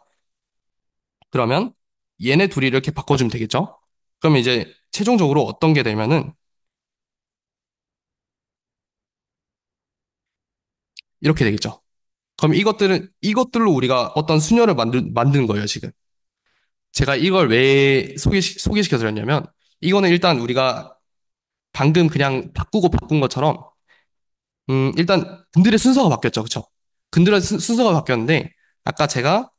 그러면 얘네 둘이 이렇게 바꿔주면 되겠죠? 그러면 이제 최종적으로 어떤 게 되면은 이렇게 되겠죠. 그럼 이것들로 우리가 어떤 수녀를 만드는 거예요, 지금. 제가 이걸 왜 소개시켜 드렸냐면, 이거는 일단 우리가 방금 그냥 바꾼 것처럼, 일단 근들의 순서가 바뀌었죠. 그쵸? 근들의 순서가 바뀌었는데, 아까 제가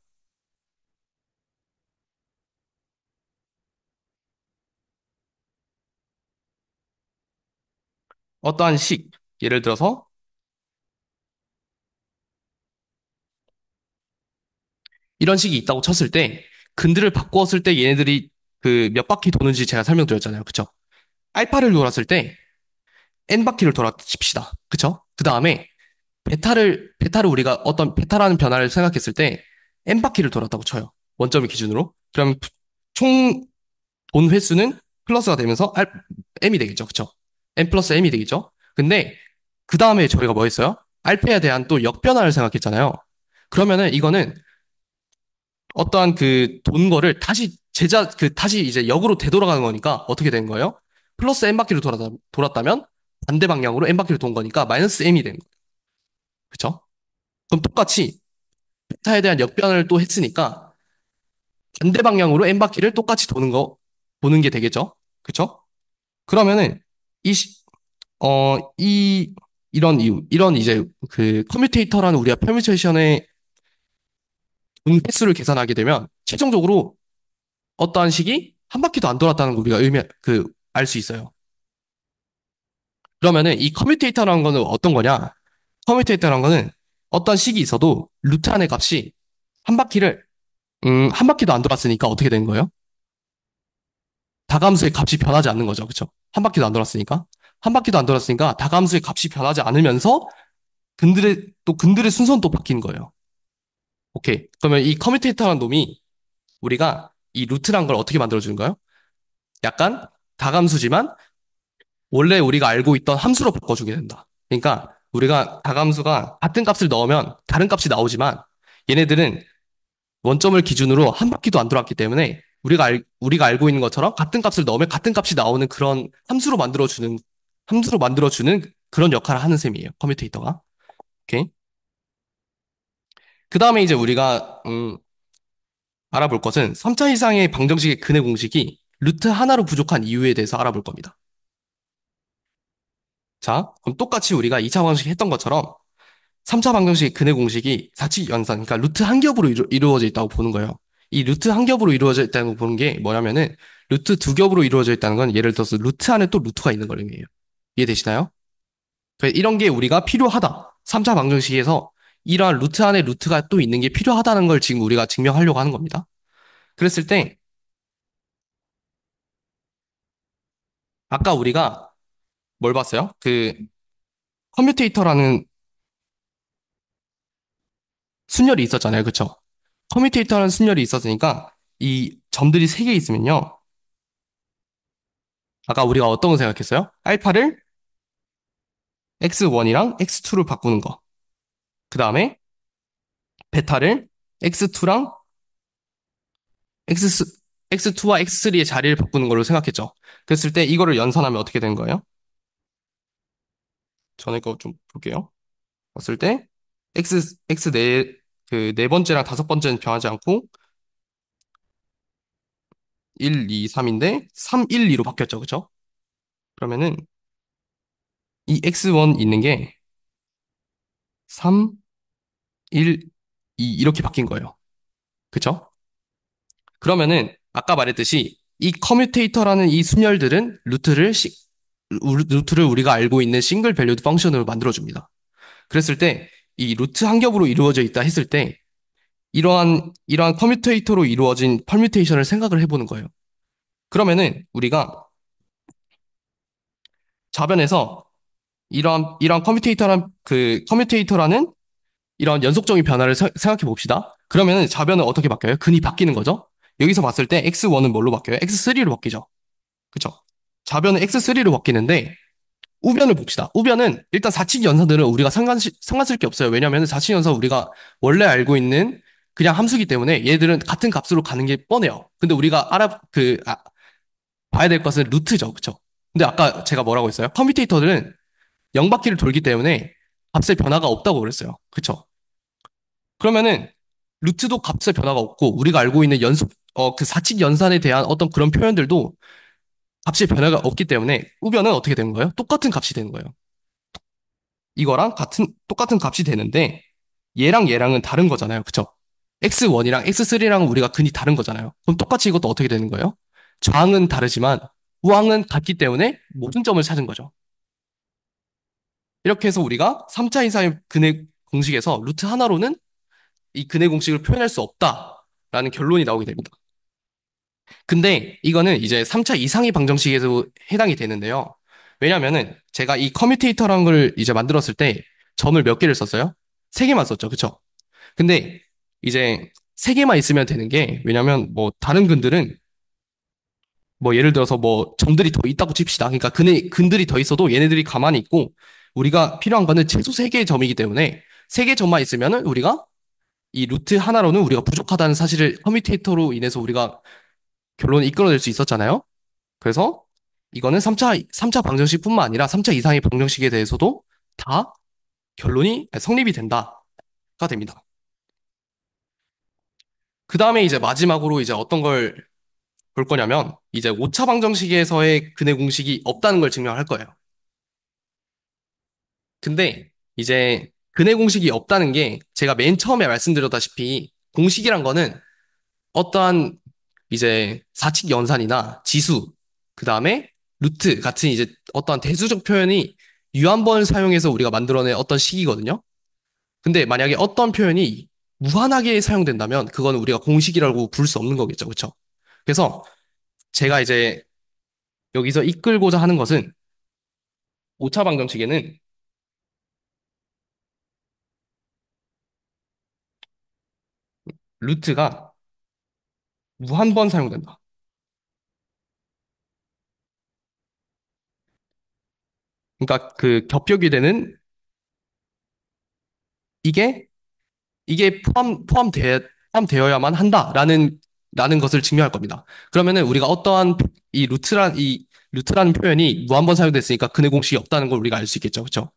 어떠한 예를 들어서 이런 식이 있다고 쳤을 때, 근들을 바꾸었을 때 얘네들이 그 몇 바퀴 도는지 제가 설명드렸잖아요. 그쵸? 알파를 돌았을 때, n 바퀴를 돌아 칩시다. 그쵸? 그 다음에 베타를 우리가 어떤 베타라는 변화를 생각했을 때 n 바퀴를 돌았다고 쳐요. 원점을 기준으로. 그럼 총 돈 횟수는 플러스가 되면서 m이 되겠죠. 그쵸? n 플러스 m이 되겠죠. 근데 그 다음에 저희가 뭐 했어요? 알파에 대한 또 역변화를 생각했잖아요. 그러면은 이거는 어떠한 그 돈 거를 다시 이제 역으로 되돌아가는 거니까 어떻게 된 거예요? 플러스 n 바퀴를 돌았다면 반대 방향으로 n 바퀴를 돈 거니까 마이너스 m이 된 거예요. 그쵸? 그럼 똑같이 베타에 대한 역변을 또 했으니까 반대 방향으로 n 바퀴를 똑같이 도는 게 되겠죠? 그쵸? 그러면은 이, 시- 이, 이런 이제 그 커뮤테이터라는 우리가 퍼뮤테이션의 돈 횟수를 계산하게 되면 최종적으로 어떠한 식이 한 바퀴도 안 돌았다는 걸 우리가 알 수 있어요. 그러면은 이 커뮤테이터라는 거는 어떤 거냐? 커뮤테이터라는 거는 어떤 식이 있어도 루트 안의 값이 한 바퀴를, 한 바퀴도 안 돌았으니까 어떻게 되는 거예요? 다감수의 값이 변하지 않는 거죠. 그쵸? 한 바퀴도 안 돌았으니까. 한 바퀴도 안 돌았으니까 다감수의 값이 변하지 않으면서 근들의 순서는 또 바뀌는 거예요. 오케이. 그러면 이 커뮤테이터라는 놈이 우리가 이 루트란 걸 어떻게 만들어주는가요? 약간 다감수지만 원래 우리가 알고 있던 함수로 바꿔주게 된다. 그러니까 우리가 다감수가 같은 값을 넣으면 다른 값이 나오지만 얘네들은 원점을 기준으로 한 바퀴도 안 돌았기 때문에 우리가 알고 있는 것처럼 같은 값을 넣으면 같은 값이 나오는 그런 함수로 만들어주는 그런 역할을 하는 셈이에요. 커뮤테이터가. 오케이. 그 다음에 이제 우리가, 알아볼 것은 3차 이상의 방정식의 근해 공식이 루트 하나로 부족한 이유에 대해서 알아볼 겁니다. 자, 그럼 똑같이 우리가 2차 방정식 했던 것처럼 3차 방정식의 근해 공식이 사칙 연산, 그러니까 루트 한 겹으로 이루어져 있다고 보는 거예요. 이 루트 한 겹으로 이루어져 있다는 거 보는 게 뭐냐면은 루트 두 겹으로 이루어져 있다는 건 예를 들어서 루트 안에 또 루트가 있는 걸 의미해요. 이해되시나요? 이런 게 우리가 필요하다. 3차 방정식에서 이러한 루트 안에 루트가 또 있는 게 필요하다는 걸 지금 우리가 증명하려고 하는 겁니다. 그랬을 때 아까 우리가 뭘 봤어요? 그 커뮤테이터라는 순열이 있었잖아요. 그쵸? 커뮤테이터라는 순열이 있었으니까 이 점들이 세 개 있으면요. 아까 우리가 어떤 거 생각했어요? 알파를 x1이랑 x2로 바꾸는 거. 그 다음에 베타를 x2랑 x, x2와 x3의 자리를 바꾸는 걸로 생각했죠. 그랬을 때 이거를 연산하면 어떻게 되는 거예요? 전에 거 좀 볼게요. 봤을 때 x 네 번째랑 다섯 번째는 변하지 않고 1, 2, 3인데 3, 1, 2로 바뀌었죠. 그쵸? 그러면은 이 x1 있는 게 3, 1, 2 이렇게 바뀐 거예요. 그쵸? 그러면은 아까 말했듯이 이 커뮤테이터라는 이 순열들은 루트를 우리가 알고 있는 싱글 밸류드 펑션으로 만들어줍니다. 그랬을 때 이 루트 한 겹으로 이루어져 있다 했을 때 이러한 커뮤테이터로 이루어진 퍼뮤테이션을 생각을 해보는 거예요. 그러면은 우리가 좌변에서 이러한 커뮤테이터라는 이런 연속적인 변화를 생각해 봅시다. 그러면은 좌변은 어떻게 바뀌어요? 근이 바뀌는 거죠. 여기서 봤을 때 x1은 뭘로 바뀌어요? x3로 바뀌죠. 그쵸? 좌변은 x3로 바뀌는데 우변을 봅시다. 우변은 일단 사칙 연산들은 우리가 상관 쓸 게 없어요. 왜냐하면 사칙 연산 우리가 원래 알고 있는 그냥 함수기 때문에 얘들은 같은 값으로 가는 게 뻔해요. 근데 우리가 봐야 될 것은 루트죠. 그쵸? 근데 아까 제가 뭐라고 했어요? 커뮤테이터들은 0바퀴를 돌기 때문에 값의 변화가 없다고 그랬어요. 그쵸? 그러면은 루트도 값의 변화가 없고 우리가 알고 있는 그 사칙 연산에 대한 어떤 그런 표현들도 값의 변화가 없기 때문에 우변은 어떻게 되는 거예요? 똑같은 값이 되는 거예요. 이거랑 똑같은 값이 되는데 얘랑 얘랑은 다른 거잖아요. 그쵸? x1이랑 x3랑 우리가 근이 다른 거잖아요. 그럼 똑같이 이것도 어떻게 되는 거예요? 좌항은 다르지만 우항은 같기 때문에 모든 점을 찾은 거죠. 이렇게 해서 우리가 3차 이상의 근의 공식에서 루트 하나로는 이 근의 공식을 표현할 수 없다라는 결론이 나오게 됩니다. 근데 이거는 이제 3차 이상의 방정식에도 해당이 되는데요. 왜냐면은 제가 이 커뮤테이터라는 걸 이제 만들었을 때 점을 몇 개를 썼어요? 세 개만 썼죠. 그쵸? 근데 이제 세 개만 있으면 되는 게 왜냐면 뭐 다른 근들은 뭐 예를 들어서 뭐 점들이 더 있다고 칩시다. 그러니까 근들이 더 있어도 얘네들이 가만히 있고 우리가 필요한 거는 최소 세 개의 점이기 때문에 세 개 점만 있으면은 우리가 이 루트 하나로는 우리가 부족하다는 사실을 커뮤테이터로 인해서 우리가 결론을 이끌어낼 수 있었잖아요. 그래서 이거는 3차 방정식뿐만 아니라 3차 이상의 방정식에 대해서도 다 결론이 성립이 된다가 됩니다. 그 다음에 이제 마지막으로 이제 어떤 걸 볼 거냐면 이제 5차 방정식에서의 근의 공식이 없다는 걸 증명할 거예요. 근데 이제 근의 공식이 없다는 게 제가 맨 처음에 말씀드렸다시피 공식이란 거는 어떠한 이제 사칙 연산이나 지수, 그 다음에 루트 같은 이제 어떠한 대수적 표현이 유한번을 사용해서 우리가 만들어낸 어떤 식이거든요. 근데 만약에 어떤 표현이 무한하게 사용된다면 그건 우리가 공식이라고 부를 수 없는 거겠죠. 그렇죠? 그래서 제가 이제 여기서 이끌고자 하는 것은 5차 방정식에는 루트가 무한번 사용된다. 그러니까 그 겹격이 되는 이게 이게 포함되어야만 한다라는 것을 증명할 겁니다. 그러면은 우리가 어떠한 이 루트라는 표현이 무한번 사용됐으니까 근의 공식이 없다는 걸 우리가 알 수 있겠죠. 그렇죠?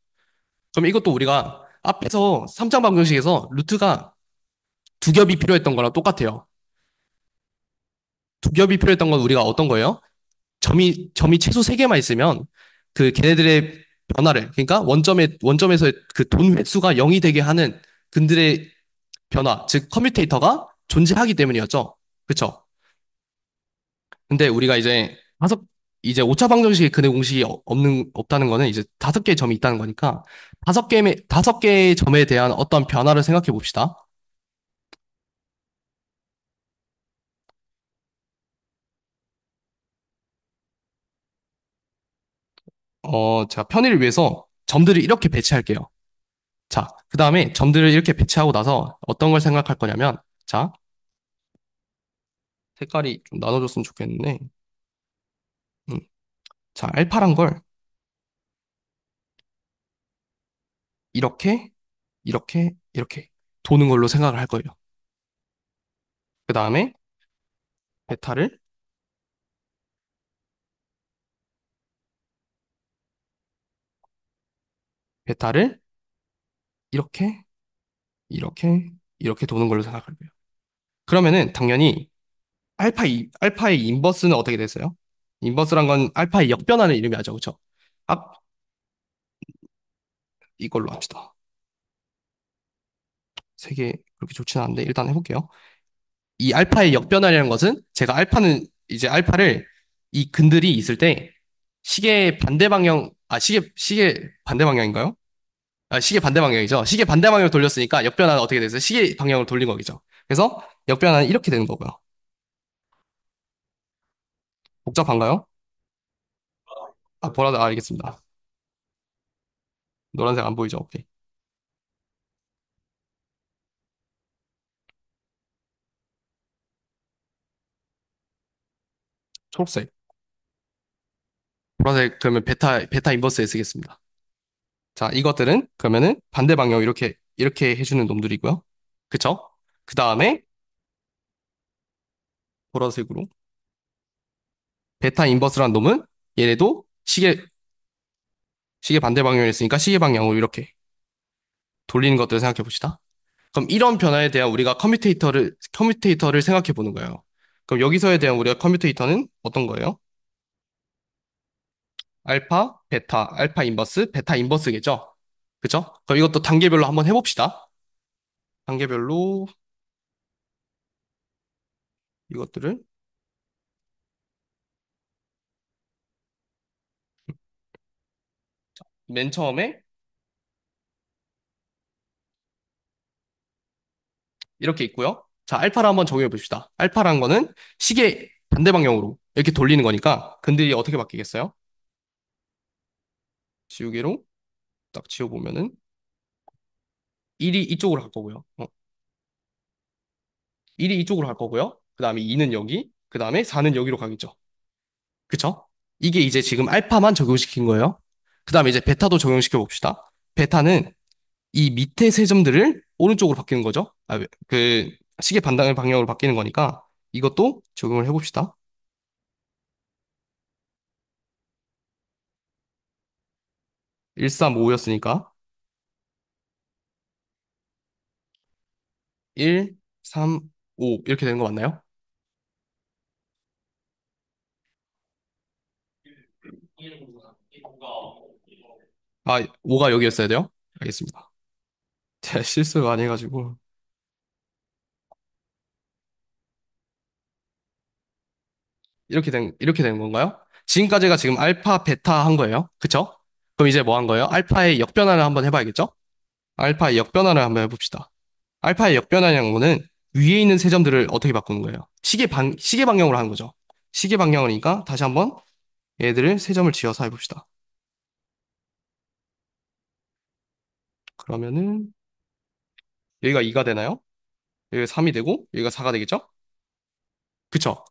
그럼 이것도 우리가 앞에서 3차 방정식에서 루트가 두 겹이 필요했던 거랑 똑같아요. 두 겹이 필요했던 건 우리가 어떤 거예요? 점이 최소 세 개만 있으면 그 걔네들의 변화를 그러니까 원점에서의 그 돈 횟수가 0이 되게 하는 근들의 변화, 즉 커뮤테이터가 존재하기 때문이었죠. 그쵸? 근데 우리가 이제 5차 방정식의 근의 공식이 없다는 거는 이제 다섯 개의 점이 있다는 거니까 다섯 개의 점에 대한 어떤 변화를 생각해 봅시다. 제가 편의를 위해서 점들을 이렇게 배치할게요. 자, 그 다음에 점들을 이렇게 배치하고 나서 어떤 걸 생각할 거냐면, 자, 색깔이 좀 나눠줬으면 좋겠는데, 음, 자, 알파란 걸 이렇게, 이렇게 도는 걸로 생각을 할 거예요. 그 다음에 베타를 베타를 이렇게, 이렇게 도는 걸로 생각할 거예요. 그러면은 당연히 알파의 인버스는 어떻게 됐어요? 인버스란 건 알파의 역변하는 이름이 죠 그쵸? 아, 이걸로 합시다. 세 개 그렇게 좋지는 않은데 일단 해볼게요. 이 알파의 역변화라는 것은 제가 알파를 이 근들이 있을 때 시계 반대 방향, 시계 반대 방향인가요? 시계 반대 방향이죠. 시계 반대 방향으로 돌렸으니까 역변화가 어떻게 됐어요? 시계 방향으로 돌린 거겠죠. 그래서 역변화는 이렇게 되는 거고요. 복잡한가요? 보라도 알겠습니다. 노란색 안 보이죠? 오케이. 초록색. 보라색 그러면 베타 인버스에 쓰겠습니다. 자, 이것들은 그러면은 반대 방향 이렇게 해주는 놈들이고요. 그쵸? 그 다음에 보라색으로 베타 인버스란 놈은 얘네도 시계 반대 방향을 했으니까 시계 방향으로 이렇게 돌리는 것들을 생각해 봅시다. 그럼 이런 변화에 대한 우리가 커뮤테이터를 생각해 보는 거예요. 그럼 여기서에 대한 우리가 커뮤테이터는 어떤 거예요? 알파 인버스, 베타 인버스겠죠? 그쵸? 그럼 이것도 단계별로 한번 해봅시다. 단계별로 이것들을 맨 처음에 이렇게 있고요. 자, 알파를 한번 적용해 봅시다. 알파란 거는 시계 반대 방향으로 이렇게 돌리는 거니까 근들이 어떻게 바뀌겠어요? 지우개로 딱 지워보면은 1이 이쪽으로 갈 거고요. 1이 이쪽으로 갈 거고요. 그 다음에 2는 여기, 그 다음에 4는 여기로 가겠죠. 그쵸? 이게 이제 지금 알파만 적용시킨 거예요. 그 다음에 이제 베타도 적용시켜 봅시다. 베타는 이 밑에 세 점들을 오른쪽으로 바뀌는 거죠. 그 시계 반대 방향으로 바뀌는 거니까 이것도 적용을 해봅시다. 135였으니까 1, 3, 5 이렇게 되는 거 맞나요? 아, 5가 여기였어야 돼요? 알겠습니다. 제가 실수를 많이 해가지고 이렇게 된 건가요? 지금까지가 지금 알파, 베타 한 거예요. 그쵸? 그럼 이제 뭐 한 거예요? 알파의 역변화를 한번 해봐야겠죠? 알파의 역변화를 한번 해봅시다. 알파의 역변화라는 거는 위에 있는 세 점들을 어떻게 바꾸는 거예요? 시계 방향으로 하는 거죠. 시계 방향이니까 다시 한번 얘들을 세 점을 지어서 해봅시다. 그러면은 여기가 2가 되나요? 여기가 3이 되고 여기가 4가 되겠죠? 그쵸?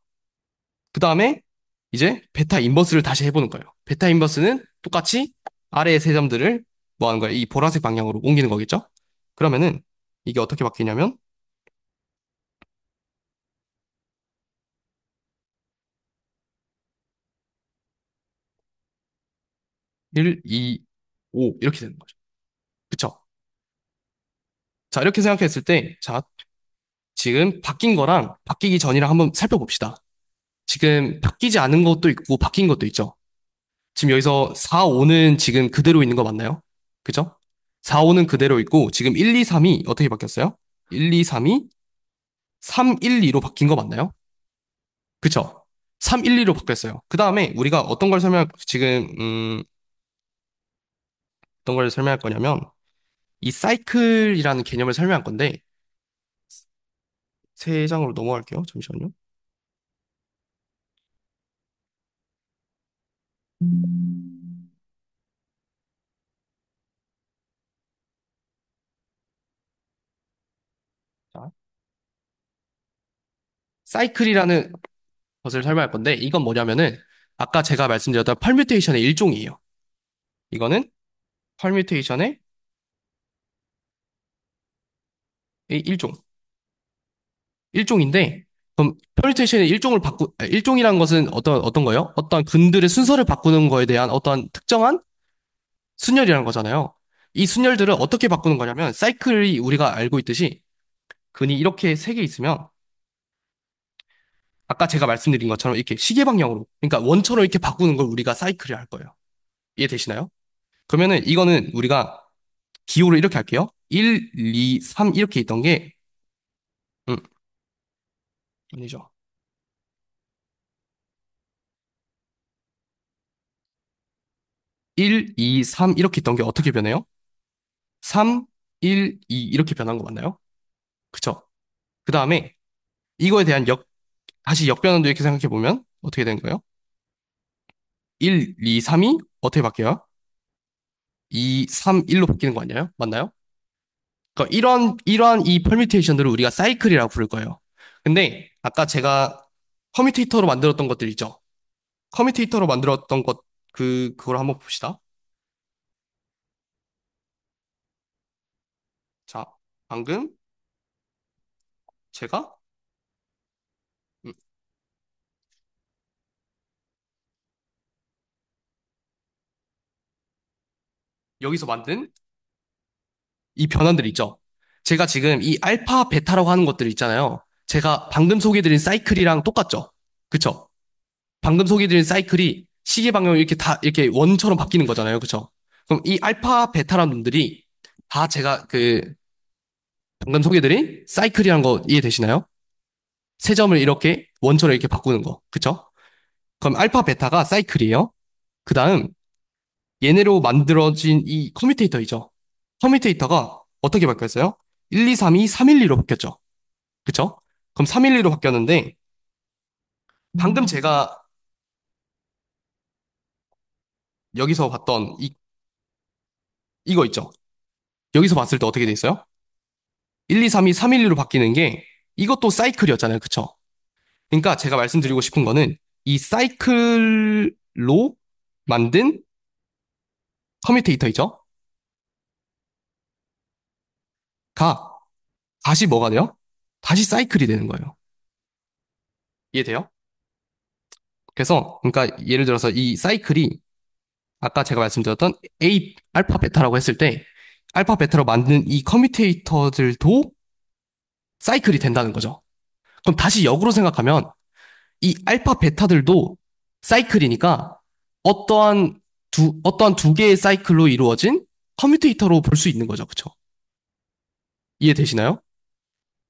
그 다음에 이제 베타 인버스를 다시 해보는 거예요. 베타 인버스는 똑같이 아래의 세 점들을 뭐 하는 거예요? 이 보라색 방향으로 옮기는 거겠죠? 그러면은 이게 어떻게 바뀌냐면 1, 2, 5 이렇게 되는 거죠. 그쵸? 자, 이렇게 생각했을 때, 자, 지금 바뀐 거랑 바뀌기 전이랑 한번 살펴봅시다. 지금 바뀌지 않은 것도 있고 바뀐 것도 있죠. 지금 여기서 4, 5는 지금 그대로 있는 거 맞나요? 그죠? 4, 5는 그대로 있고 지금 1, 2, 3이 어떻게 바뀌었어요? 1, 2, 3이 3, 1, 2로 바뀐 거 맞나요? 그쵸? 3, 1, 2로 바뀌었어요. 그 다음에 우리가 어떤 걸 설명할 거냐면 이 사이클이라는 개념을 설명할 건데 세 장으로 넘어갈게요. 잠시만요. 자, 사이클이라는 것을 설명할 건데 이건 뭐냐면은 아까 제가 말씀드렸던 펄뮤테이션의 일종이에요. 이거는 펄뮤테이션의 일종. 일종인데 그럼 펄뮤테이션의 일종이라는 것은 어떤 거예요? 어떤 근들의 순서를 바꾸는 거에 대한 어떤 특정한 순열이라는 거잖아요. 이 순열들을 어떻게 바꾸는 거냐면 사이클이 우리가 알고 있듯이 근이 이렇게 세 개 있으면 아까 제가 말씀드린 것처럼 이렇게 시계 방향으로 그러니까 원처럼 이렇게 바꾸는 걸 우리가 사이클이 할 거예요. 이해되시나요? 그러면은 이거는 우리가 기호를 이렇게 할게요. 1, 2, 3 이렇게 있던 게 음, 아니죠. 1, 2, 3 이렇게 있던 게 어떻게 변해요? 3, 1, 2 이렇게 변한 거 맞나요? 그쵸? 그 다음에 이거에 대한 다시 역변환도 이렇게 생각해 보면 어떻게 되는 거예요? 1, 2, 3이 어떻게 바뀌어요? 2, 3, 1로 바뀌는 거 아니에요? 맞나요? 그러니까 이러한 이 퍼뮤테이션들을 우리가 사이클이라고 부를 거예요. 근데 아까 제가 커뮤테이터로 만들었던 것들 있죠? 커뮤테이터로 만들었던 그걸 한번 봅시다. 자, 방금 제가 음, 여기서 만든 이 변환들 있죠? 제가 지금 이 알파, 베타라고 하는 것들 있잖아요. 제가 방금 소개해드린 사이클이랑 똑같죠? 그쵸? 방금 소개해드린 사이클이 시계 방향이 이렇게 다 이렇게 원처럼 바뀌는 거잖아요. 그쵸? 그럼 이 알파, 베타라는 놈들이 다 제가 방금 소개해드린 사이클이라는 거 이해되시나요? 세 점을 이렇게 원처럼 이렇게 바꾸는 거. 그쵸? 그럼 알파, 베타가 사이클이에요. 그 다음 얘네로 만들어진 이 커뮤테이터이죠. 커뮤테이터가 어떻게 바뀌었어요? 1, 2, 3이 312로 바뀌었죠. 그쵸? 그럼 312로 바뀌었는데 방금 제가 여기서 봤던 이거 있죠. 여기서 봤을 때 어떻게 돼 있어요? 1, 2, 3이 312로 바뀌는 게 이것도 사이클이었잖아요. 그쵸? 그러니까 제가 말씀드리고 싶은 거는 이 사이클로 만든 커뮤테이터이죠. 가 다시 뭐가 돼요? 다시 사이클이 되는 거예요. 이해돼요? 그래서 그러니까 예를 들어서 이 사이클이 아까 제가 말씀드렸던 A 알파 베타라고 했을 때 알파 베타로 만든 이 커뮤테이터들도 사이클이 된다는 거죠. 그럼 다시 역으로 생각하면 이 알파 베타들도 사이클이니까 어떠한 두 개의 사이클로 이루어진 커뮤테이터로 볼 수 있는 거죠. 그쵸? 이해되시나요?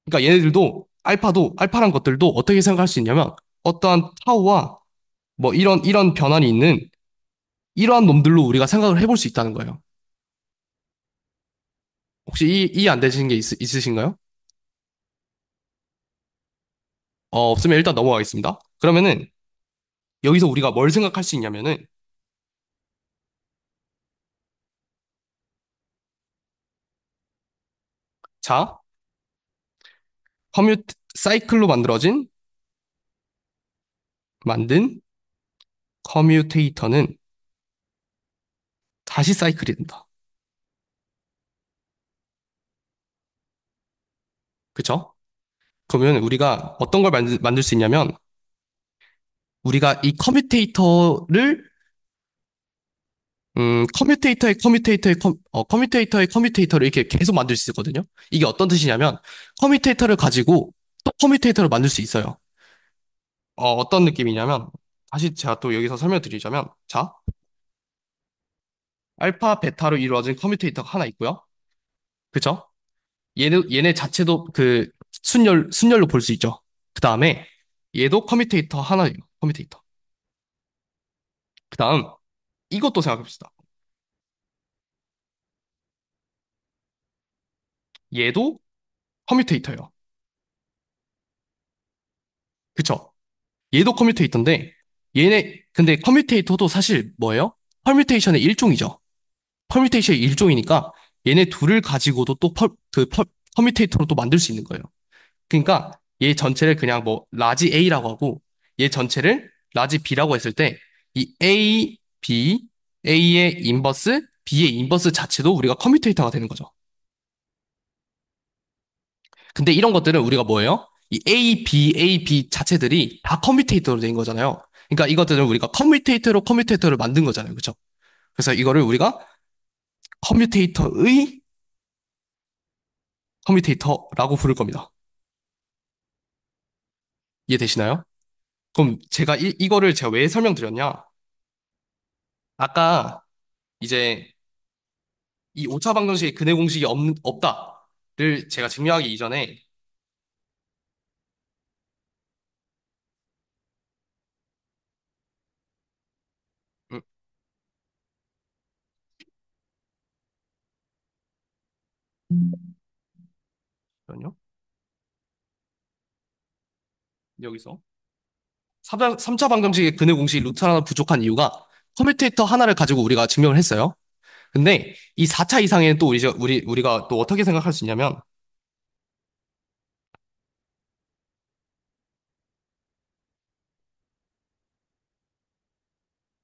그러니까 얘네들도 알파란 것들도 어떻게 생각할 수 있냐면 어떠한 타우와 뭐 이런 변환이 있는 이러한 놈들로 우리가 생각을 해볼 수 있다는 거예요. 혹시 이해 안 되시는 게 있으신가요? 없으면 일단 넘어가겠습니다. 그러면은 여기서 우리가 뭘 생각할 수 있냐면은 자, 커뮤 사이클로 만든 커뮤테이터는 다시 사이클이 된다. 그쵸? 그러면 우리가 어떤 걸 만들 수 있냐면 우리가 이 커뮤테이터의 커뮤테이터를 이렇게 계속 만들 수 있거든요. 이게 어떤 뜻이냐면 커뮤테이터를 가지고 또 커뮤테이터를 만들 수 있어요. 어떤 느낌이냐면 다시 제가 또 여기서 설명드리자면 자, 알파, 베타로 이루어진 커뮤테이터가 하나 있고요. 그쵸? 얘네 자체도 그 순열로 볼 수 있죠. 그 다음에 얘도 커뮤테이터 하나예요. 커뮤테이터. 그 다음 이것도 생각해봅시다. 얘도 커뮤테이터예요. 그쵸? 얘도 커뮤테이터인데 근데 커뮤테이터도 사실 뭐예요? 퍼뮤테이션의 일종이죠. 퍼뮤테이션의 일종이니까 얘네 둘을 가지고도 또 커뮤테이터로 또 만들 수 있는 거예요. 그러니까 얘 전체를 그냥 뭐 라지 A라고 하고 얘 전체를 라지 B라고 했을 때 이 A, B, A의 인버스, B의 인버스 자체도 우리가 커뮤테이터가 되는 거죠. 근데 이런 것들은 우리가 뭐예요? 이 A, B 자체들이 다 커뮤테이터로 된 거잖아요. 그러니까 이것들은 우리가 커뮤테이터를 만든 거잖아요. 그렇죠? 그래서 이거를 우리가 커뮤테이터의 커뮤테이터라고 부를 겁니다. 이해되시나요? 그럼 제가 이거를 제가 왜 설명드렸냐? 아까 이제 이 오차 방정식의 근해 공식이 없다를 제가 증명하기 이전에 음, 잠깐만요. 여기서 3차 방정식의 근해 공식이 루트 하나 부족한 이유가 커뮤테이터 하나를 가지고 우리가 증명을 했어요. 근데 이 4차 이상에는 또 우리가 또 어떻게 생각할 수 있냐면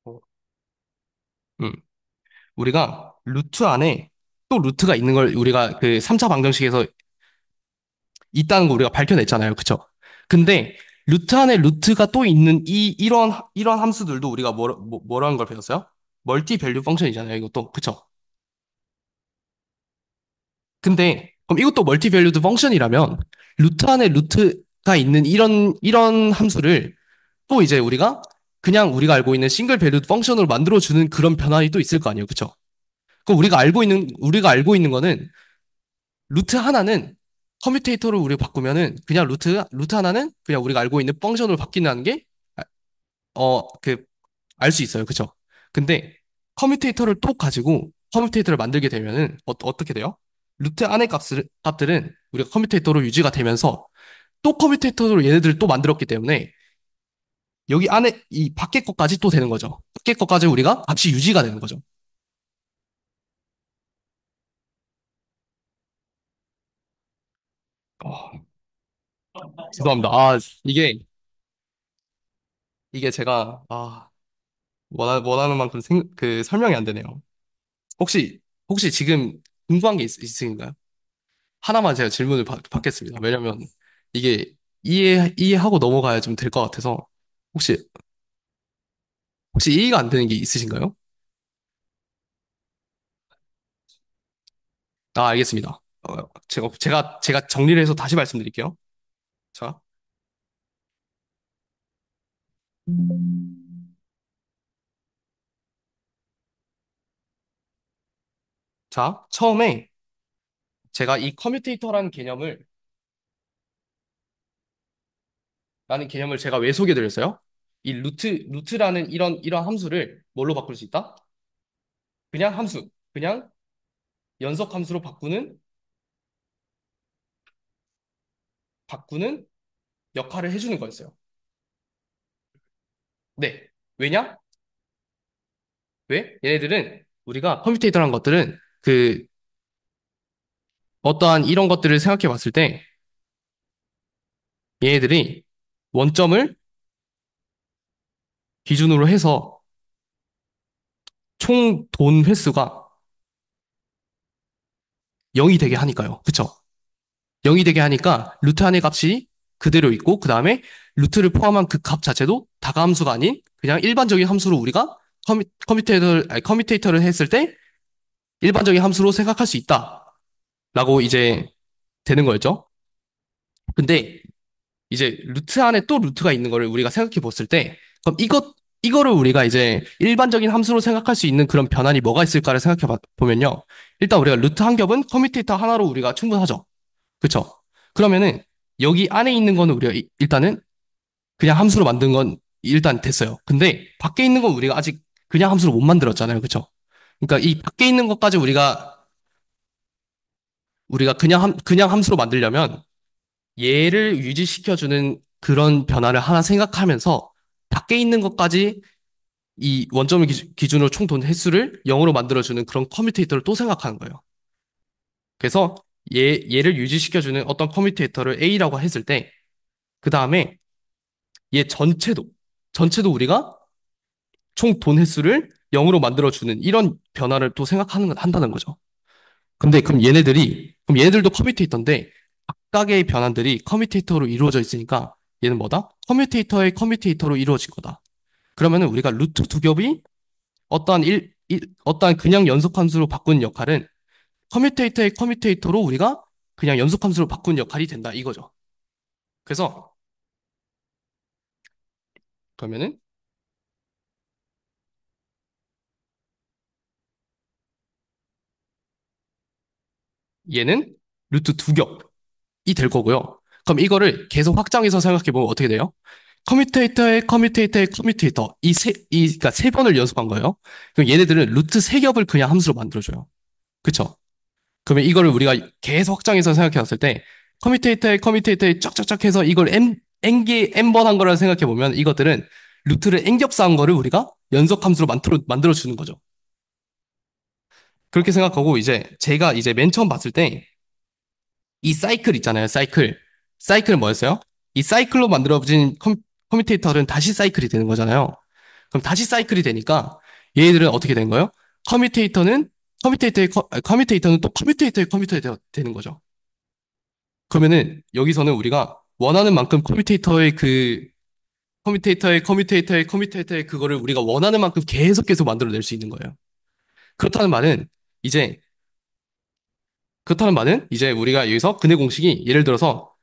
어, 음, 우리가 루트 안에 또 루트가 있는 걸 우리가 그 3차 방정식에서 있다는 거 우리가 밝혀냈잖아요. 그쵸? 근데 루트 안에 루트가 또 있는 이런 함수들도 우리가 뭐라는 걸 배웠어요? 멀티 밸류 펑션이잖아요. 이것도. 그쵸? 근데 그럼 이것도 멀티 밸류드 펑션이라면 루트 안에 루트가 있는 이런 함수를 또 이제 우리가 그냥 우리가 알고 있는 싱글 밸류드 펑션으로 만들어주는 그런 변환이 또 있을 거 아니에요. 그쵸? 그럼 우리가 알고 있는 거는 루트 하나는 커뮤테이터를 우리가 바꾸면은 그냥 루트 하나는 그냥 우리가 알고 있는 펑션으로 바뀐다는 게 그 알 수 있어요. 그쵸? 근데 커뮤테이터를 또 가지고 커뮤테이터를 만들게 되면은 어떻게 돼요? 루트 안의 값들은 우리가 커뮤테이터로 유지가 되면서 또 커뮤테이터로 얘네들을 또 만들었기 때문에 여기 안에 이 밖에 것까지 또 되는 거죠. 밖에 것까지 우리가 값이 유지가 되는 거죠. 아, 죄송합니다. 아, 이게 제가, 원하는 만큼 설명이 안 되네요. 혹시, 혹시 지금 궁금한 게 있으신가요? 하나만 제가 질문을 받겠습니다. 왜냐면 이게 이해하고 넘어가야 좀 될 것 같아서. 혹시, 혹시 이해가 안 되는 게 있으신가요? 아, 알겠습니다. 제가 정리를 해서 다시 말씀드릴게요. 자, 처음에 제가 이 라는 개념을 제가 왜 소개드렸어요? 이 루트라는 이런 함수를 뭘로 바꿀 수 있다? 그냥 함수, 그냥 연속 함수로 바꾸는 역할을 해주는 거였어요. 네. 왜냐? 왜? 얘네들은 우리가 컴퓨테이터란 것들은 어떠한 이런 것들을 생각해 봤을 때 얘네들이 원점을 기준으로 해서 총 돈 횟수가 0이 되게 하니까요. 그쵸? 0이 되게 하니까 루트 안의 값이 그대로 있고 그 다음에 루트를 포함한 그 값 자체도 다가함수가 아닌 그냥 일반적인 함수로 우리가 커뮤테이터를 했을 때 일반적인 함수로 생각할 수 있다라고 이제 되는 거였죠. 근데 이제 루트 안에 또 루트가 있는 거를 우리가 생각해 봤을 때, 그럼 이거를 우리가 이제 일반적인 함수로 생각할 수 있는 그런 변환이 뭐가 있을까를 생각해 보면요. 일단 우리가 루트 한 겹은 커뮤테이터 하나로 우리가 충분하죠. 그쵸? 그러면은 여기 안에 있는 거는 우리가 일단은 그냥 함수로 만든 건 일단 됐어요. 근데 밖에 있는 건 우리가 아직 그냥 함수로 못 만들었잖아요. 그쵸? 그러니까 이 밖에 있는 것까지 우리가 그냥 함수로 만들려면 얘를 유지시켜주는 그런 변화를 하나 생각하면서 밖에 있는 것까지 이 원점을 기준으로 총 돈 횟수를 0으로 만들어주는 그런 커뮤테이터를 또 생각하는 거예요. 그래서 얘를 유지시켜주는 어떤 커뮤테이터를 A라고 했을 때, 그 다음에 얘 전체도 우리가 총 돈 횟수를 0으로 만들어주는 이런 변화를 또 한다는 거죠. 그럼 얘네들도 커뮤테이터인데, 각각의 변환들이 커뮤테이터로 이루어져 있으니까 얘는 뭐다? 커뮤테이터의 커뮤테이터로 이루어진 거다. 그러면은 우리가 루트 두 겹이 어떠한 그냥 연속함수로 바꾸는 역할은 커뮤테이터의 커뮤테이터로 우리가 그냥 연속함수로 바꾸는 역할이 된다 이거죠. 그래서 그러면은 얘는 루트 두 겹이 될 거고요. 그럼 이거를 계속 확장해서 생각해 보면 어떻게 돼요? 커뮤테이터의 커뮤테이터 그러니까 세 번을 연속한 거예요. 그럼 얘네들은 루트 세 겹을 그냥 함수로 만들어줘요. 그쵸? 그러면 이거를 우리가 계속 확장해서 생각해 봤을 때 커뮤테이터에 쫙쫙쫙 해서 이걸 n번 한 거라 생각해 보면 이것들은 루트를 n겹 쌓은 거를 우리가 연속 함수로 만들어 주는 거죠. 그렇게 생각하고 이제 제가 이제 맨 처음 봤을 때 이 사이클 있잖아요. 사이클은 뭐였어요? 이 사이클로 만들어진 커뮤테이터는 다시 사이클이 되는 거잖아요. 그럼 다시 사이클이 되니까 얘들은 어떻게 된 거예요? 커뮤테이터는 커뮤테이터는 또 커뮤테이터의 커뮤테이터 되는 거죠. 그러면은 여기서는 우리가 원하는 만큼 커뮤테이터의 그거를 우리가 원하는 만큼 계속 만들어낼 수 있는 거예요. 그렇다는 말은 이제 그렇다는 말은 이제 우리가 여기서 근해 공식이 예를 들어서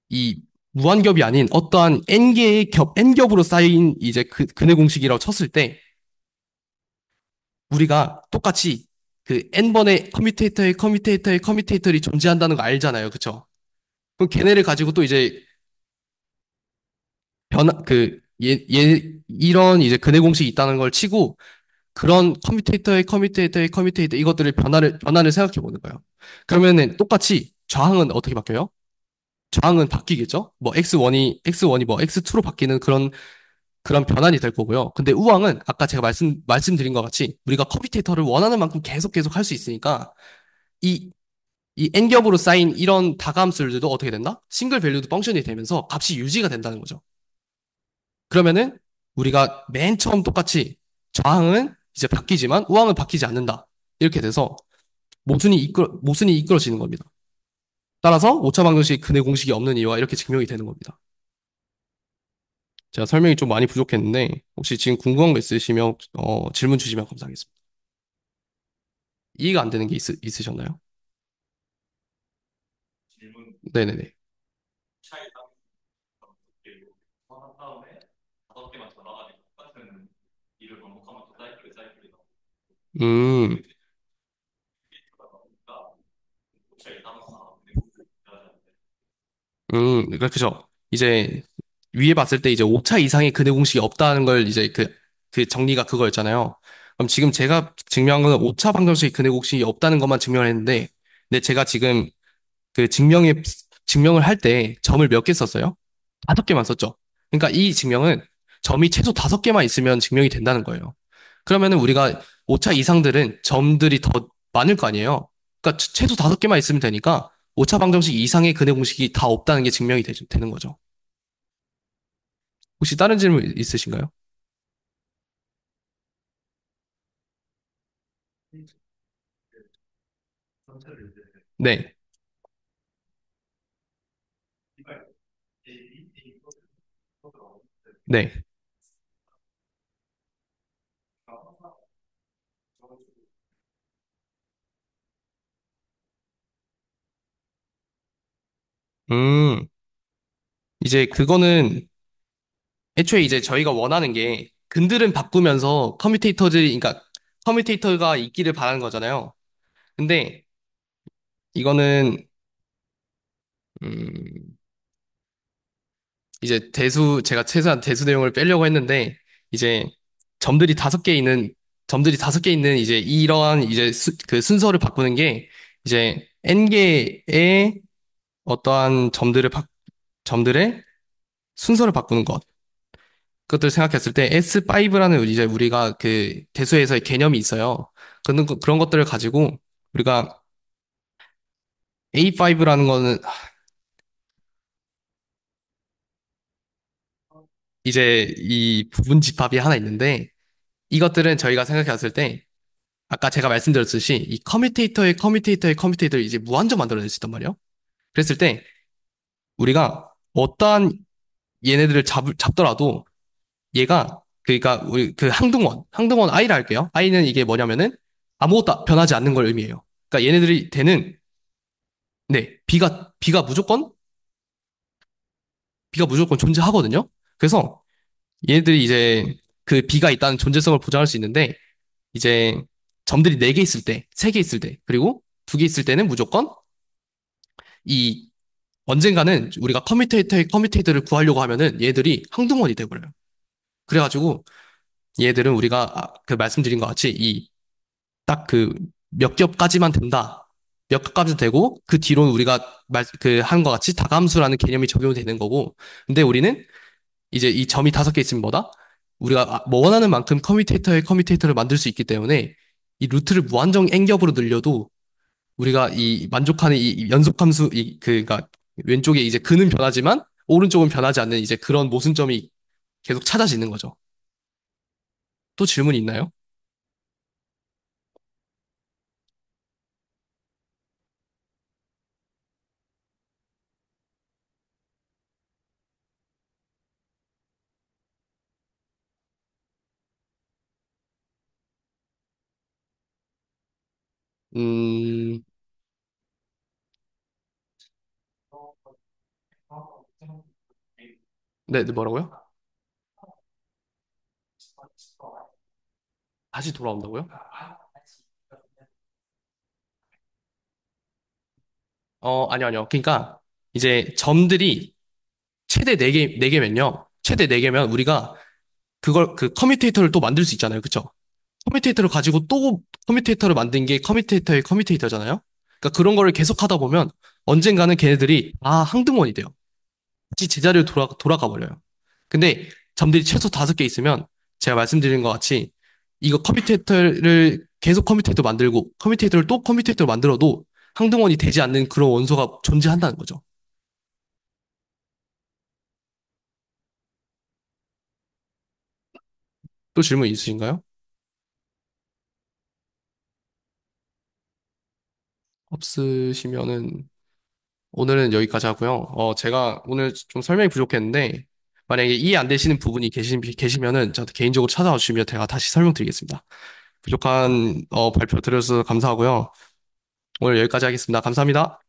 이 무한겹이 아닌 어떠한 n겹으로 쌓인 이제 근해 공식이라고 쳤을 때 우리가 똑같이 그 n번의 커뮤테이터들이 존재한다는 거 알잖아요. 그쵸? 그럼 걔네를 가지고 또 이제 이런 이제 근해 공식이 있다는 걸 치고 그런 커뮤테이터 이것들을 변화를 생각해 보는 거예요. 그러면은 똑같이 좌항은 어떻게 바뀌어요? 좌항은 바뀌겠죠? 뭐 X1이 뭐 X2로 바뀌는 그런 변환이 될 거고요. 근데 우항은 아까 제가 말씀드린 것 같이 우리가 커뮤테이터를 원하는 만큼 계속 할 수 있으니까 이 n겹으로 쌓인 이런 다감수들도 어떻게 된다? 싱글 밸류드 펑션이 되면서 값이 유지가 된다는 거죠. 그러면은 우리가 맨 처음 똑같이 좌항은 이제 바뀌지만 우항은 바뀌지 않는다. 이렇게 돼서 모순이 이끌어지는 겁니다. 따라서 오차 방정식 근해 공식이 없는 이유가 이렇게 증명이 되는 겁니다. 제가 설명이 좀 많이 부족했는데 혹시 지금 궁금한 거 있으시면 질문 주시면 감사하겠습니다. 이해가 안 되는 게 있으셨나요? 네네네. 음, 그렇죠. 이제 위에 봤을 때 이제 5차 이상의 근해 공식이 없다는 걸 이제 그 정리가 그거였잖아요. 그럼 지금 제가 증명한 거는 5차 방정식 근해 공식이 없다는 것만 증명을 했는데, 근데 제가 지금 그 증명을 할 때 점을 몇 개 썼어요? 5개만 썼죠. 그러니까 이 증명은 점이 최소 5개만 있으면 증명이 된다는 거예요. 그러면은 우리가 5차 이상들은 점들이 더 많을 거 아니에요. 그러니까 최소 5개만 있으면 되니까 5차 방정식 이상의 근해 공식이 다 없다는 게 증명이 되는 거죠. 혹시 다른 질문 있으신가요? 네. 네. 음, 이제 그거는 애초에 이제 저희가 원하는 게 근들은 바꾸면서 그러니까 커뮤테이터가 있기를 바라는 거잖아요. 근데 이거는 음, 이제 제가 최소한 대수 내용을 빼려고 했는데 이제 점들이 5개 있는 점들이 5개 있는 이제 이러한 이제 그 순서를 바꾸는 게 이제 n개의 어떠한 점들의 순서를 바꾸는 것. 그것들 생각했을 때 S5라는 이제 우리가 그 대수에서의 개념이 있어요. 그런 것들을 가지고 우리가 A5라는 거는 이제 이 부분 집합이 하나 있는데 이것들은 저희가 생각했을 때 아까 제가 말씀드렸듯이 이 커뮤테이터를 이제 무한정 만들어낼 수 있단 말이에요. 그랬을 때 우리가 어떠한 얘네들을 잡더라도 얘가 그러니까 우리 그 항등원 I를 할게요. I는 이게 뭐냐면은 아무것도 변하지 않는 걸 의미해요. 그러니까 얘네들이 되는 네 B가 무조건 존재하거든요. 그래서 얘네들이 이제 그 B가 있다는 존재성을 보장할 수 있는데 이제 점들이 4개 있을 때, 3개 있을 때, 그리고 2개 있을 때는 무조건 이 언젠가는 우리가 커뮤테이터를 구하려고 하면은 얘들이 항등원이 돼버려요. 그래가지고 얘들은 우리가 그 말씀드린 것 같이 이 딱 그 몇 겹까지만 된다. 몇 겹까지 되고 그 뒤로는 우리가 한 것 같이 다감수라는 개념이 적용이 되는 거고 근데 우리는 이제 이 점이 5개 있으면 뭐다? 우리가 뭐 원하는 만큼 커뮤테이터를 만들 수 있기 때문에 이 루트를 무한정 n겹으로 늘려도 우리가 이 만족하는 이 연속함수 그러니까 왼쪽에 이제 근은 변하지만 오른쪽은 변하지 않는 이제 그런 모순점이 계속 찾아지는 거죠. 또 질문이 있나요? 음, 네, 네, 뭐라고요? 다시 돌아온다고요? 아니요. 그러니까 이제 점들이 최대 4개면요. 최대 4개면 우리가 그 커뮤테이터를 또 만들 수 있잖아요. 그쵸? 커뮤테이터를 가지고 또 커뮤테이터를 만든 게 커뮤테이터의 커뮤테이터잖아요. 그러니까 그런 거를 계속 하다 보면 언젠가는 걔네들이 다 항등원이 돼요. 다시 제자리로 돌아가 버려요. 근데 점들이 최소 5개 있으면 제가 말씀드린 것 같이 이거 커뮤테이터를 계속 커뮤테이터 만들고 커뮤테이터를 또 커뮤테이터를 만들어도 항등원이 되지 않는 그런 원소가 존재한다는 거죠. 또 질문 있으신가요? 없으시면은 오늘은 여기까지 하고요. 제가 오늘 좀 설명이 부족했는데 만약에 이해 안 되시는 부분이 계시면은 저한테 개인적으로 찾아와 주시면 제가 다시 설명드리겠습니다. 부족한 발표 들어주셔서 감사하고요. 오늘 여기까지 하겠습니다. 감사합니다.